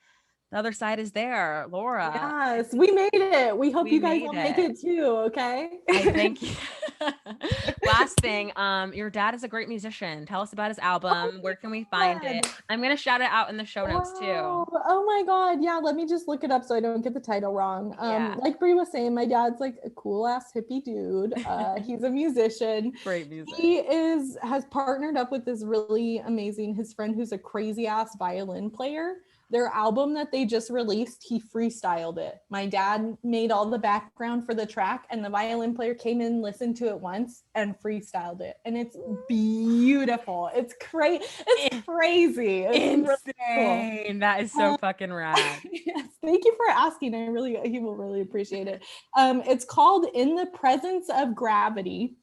is there, Laura. Yes, we made it. We hope you guys will make it too. Okay. I thank you. Last thing, your dad is a great musician. Tell us about his album. Where can we find it? I'm gonna shout it out in the show notes too. Oh my God. Yeah, let me just look it up so I don't get the title wrong. Like Brie was saying, my dad's like a cool ass hippie dude. He's a musician. Great music. He has partnered up with this really amazing, his friend who's a crazy ass violin player. Their album that they just released, he freestyled it. My dad made all the background for the track, and the violin player came in, listened to it once, and freestyled it. And it's beautiful. It's crazy. It's crazy. It's insane. Cool. That is so fucking rad. Yes, thank you for asking. He will really appreciate it. It's called In the Presence of Gravity.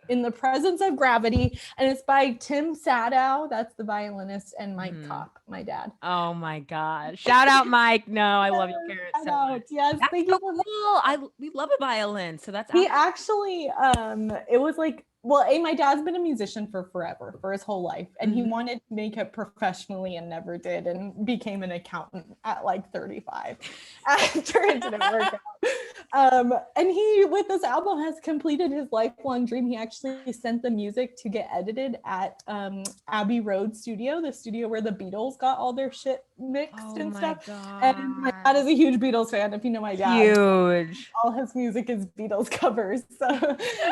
In the Presence of Gravity, and it's by Tim Sadow. That's the violinist, and Mike Kopp, my dad. Oh my God. Shout out Mike. No, I love your parents so much. Yes, That's thank so you. cool. We love a violin. So that's he actually it was like, well, my dad's been a musician for forever, for his whole life, and he wanted to make it professionally and never did, and became an accountant at like 35 after it didn't work out. And he, with this album, has completed his lifelong dream. He actually sent the music to get edited at Abbey Road Studio, the studio where the Beatles got all their shit mixed and stuff. God. And my dad is a huge Beatles fan. If you know my dad, huge. All his music is Beatles covers, so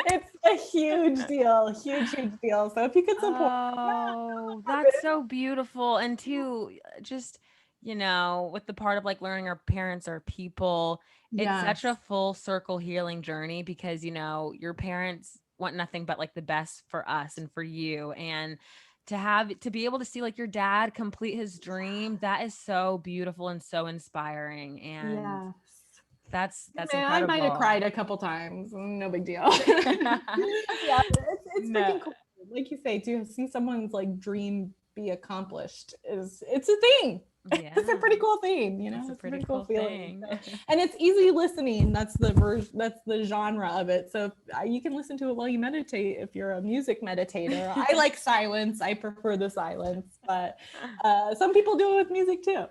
it's a huge deal. So if you could support, that's so beautiful. And too, just, with the part of like learning our parents are people, it's such a full circle healing journey, because your parents want nothing but like the best for us and for you, and to be able to see like your dad complete his dream, that is so beautiful and so inspiring. And that's incredible. I might have cried a couple times. No big deal. It's freaking cool. Like you say, to see someone's like dream be accomplished it's a thing. Yeah. It's a pretty cool thing, it's a pretty cool feeling. And it's easy listening. That's the genre of it. So you can listen to it while you meditate if you're a music meditator. I like silence. I prefer the silence, but some people do it with music too.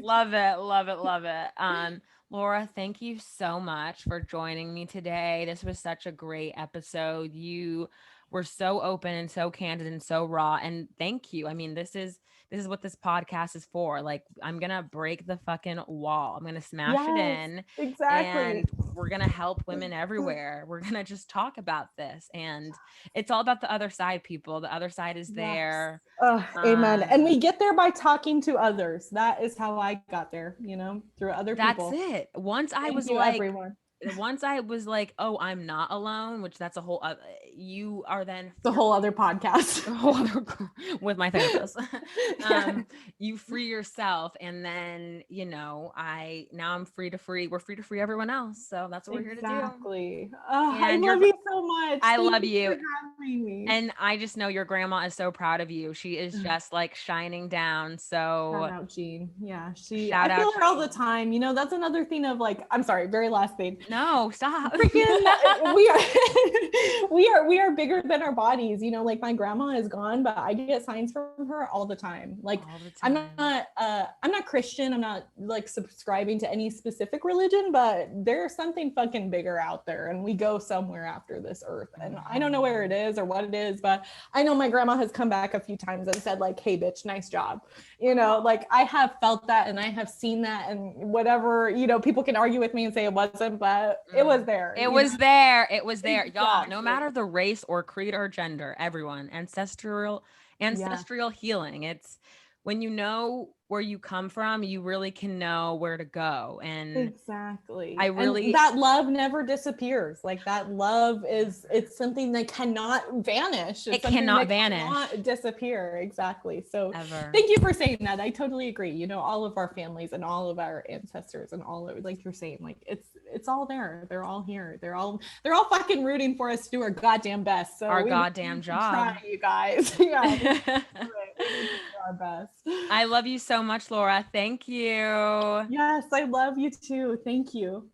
Love it. Lora, thank you so much for joining me today. This was such a great episode. You were so open and so candid and so raw. And thank you. I mean, this is what this podcast is for. Like, I'm going to break the fucking wall. I'm going to smash it in. Exactly. And we're going to help women everywhere. We're going to just talk about this. And it's all about the other side, people. The other side is there. Amen. And we get there by talking to others. That is how I got there, through other people. That's it. Once I was like, oh, I'm not alone, which that's a whole you are then the whole other podcast with my therapist. You free yourself, and then I'm free to free. We're free to free everyone else. So that's what we're here to do. Exactly. I love you so much. I love you. For having me. And I just know your grandma is so proud of you. She is just like shining down. So shout out Jean. Yeah, I feel her all the time. That's another thing of like, I'm sorry, very last thing. No, stop. Freaking, we are bigger than our bodies. Like my grandma is gone, but I get signs from her all the time. Like I'm not Christian. I'm not like subscribing to any specific religion, but there's something fucking bigger out there, and we go somewhere after this earth. And I don't know where it is or what it is, but I know my grandma has come back a few times and said like, hey bitch, nice job. Like I have felt that, and I have seen that, and whatever, people can argue with me and say it wasn't, but it was there. It was there. Exactly. Y'all, no matter the race or creed or gender, everyone, ancestral healing. It's when you know where you come from, you really can know where to go. And exactly. And that love never disappears. Like that love it's something that cannot vanish. It cannot vanish. Cannot disappear. Exactly. So ever. Thank you for saying that. I totally agree. All of our families and all of our ancestors and all of, like you're saying, like it's all there. They're all here. They're all fucking rooting for us to do our goddamn best. So our goddamn job. Try, you guys. Yeah. We need to do our best. I love you so much, Lora. Thank you. Yes, I love you too. Thank you.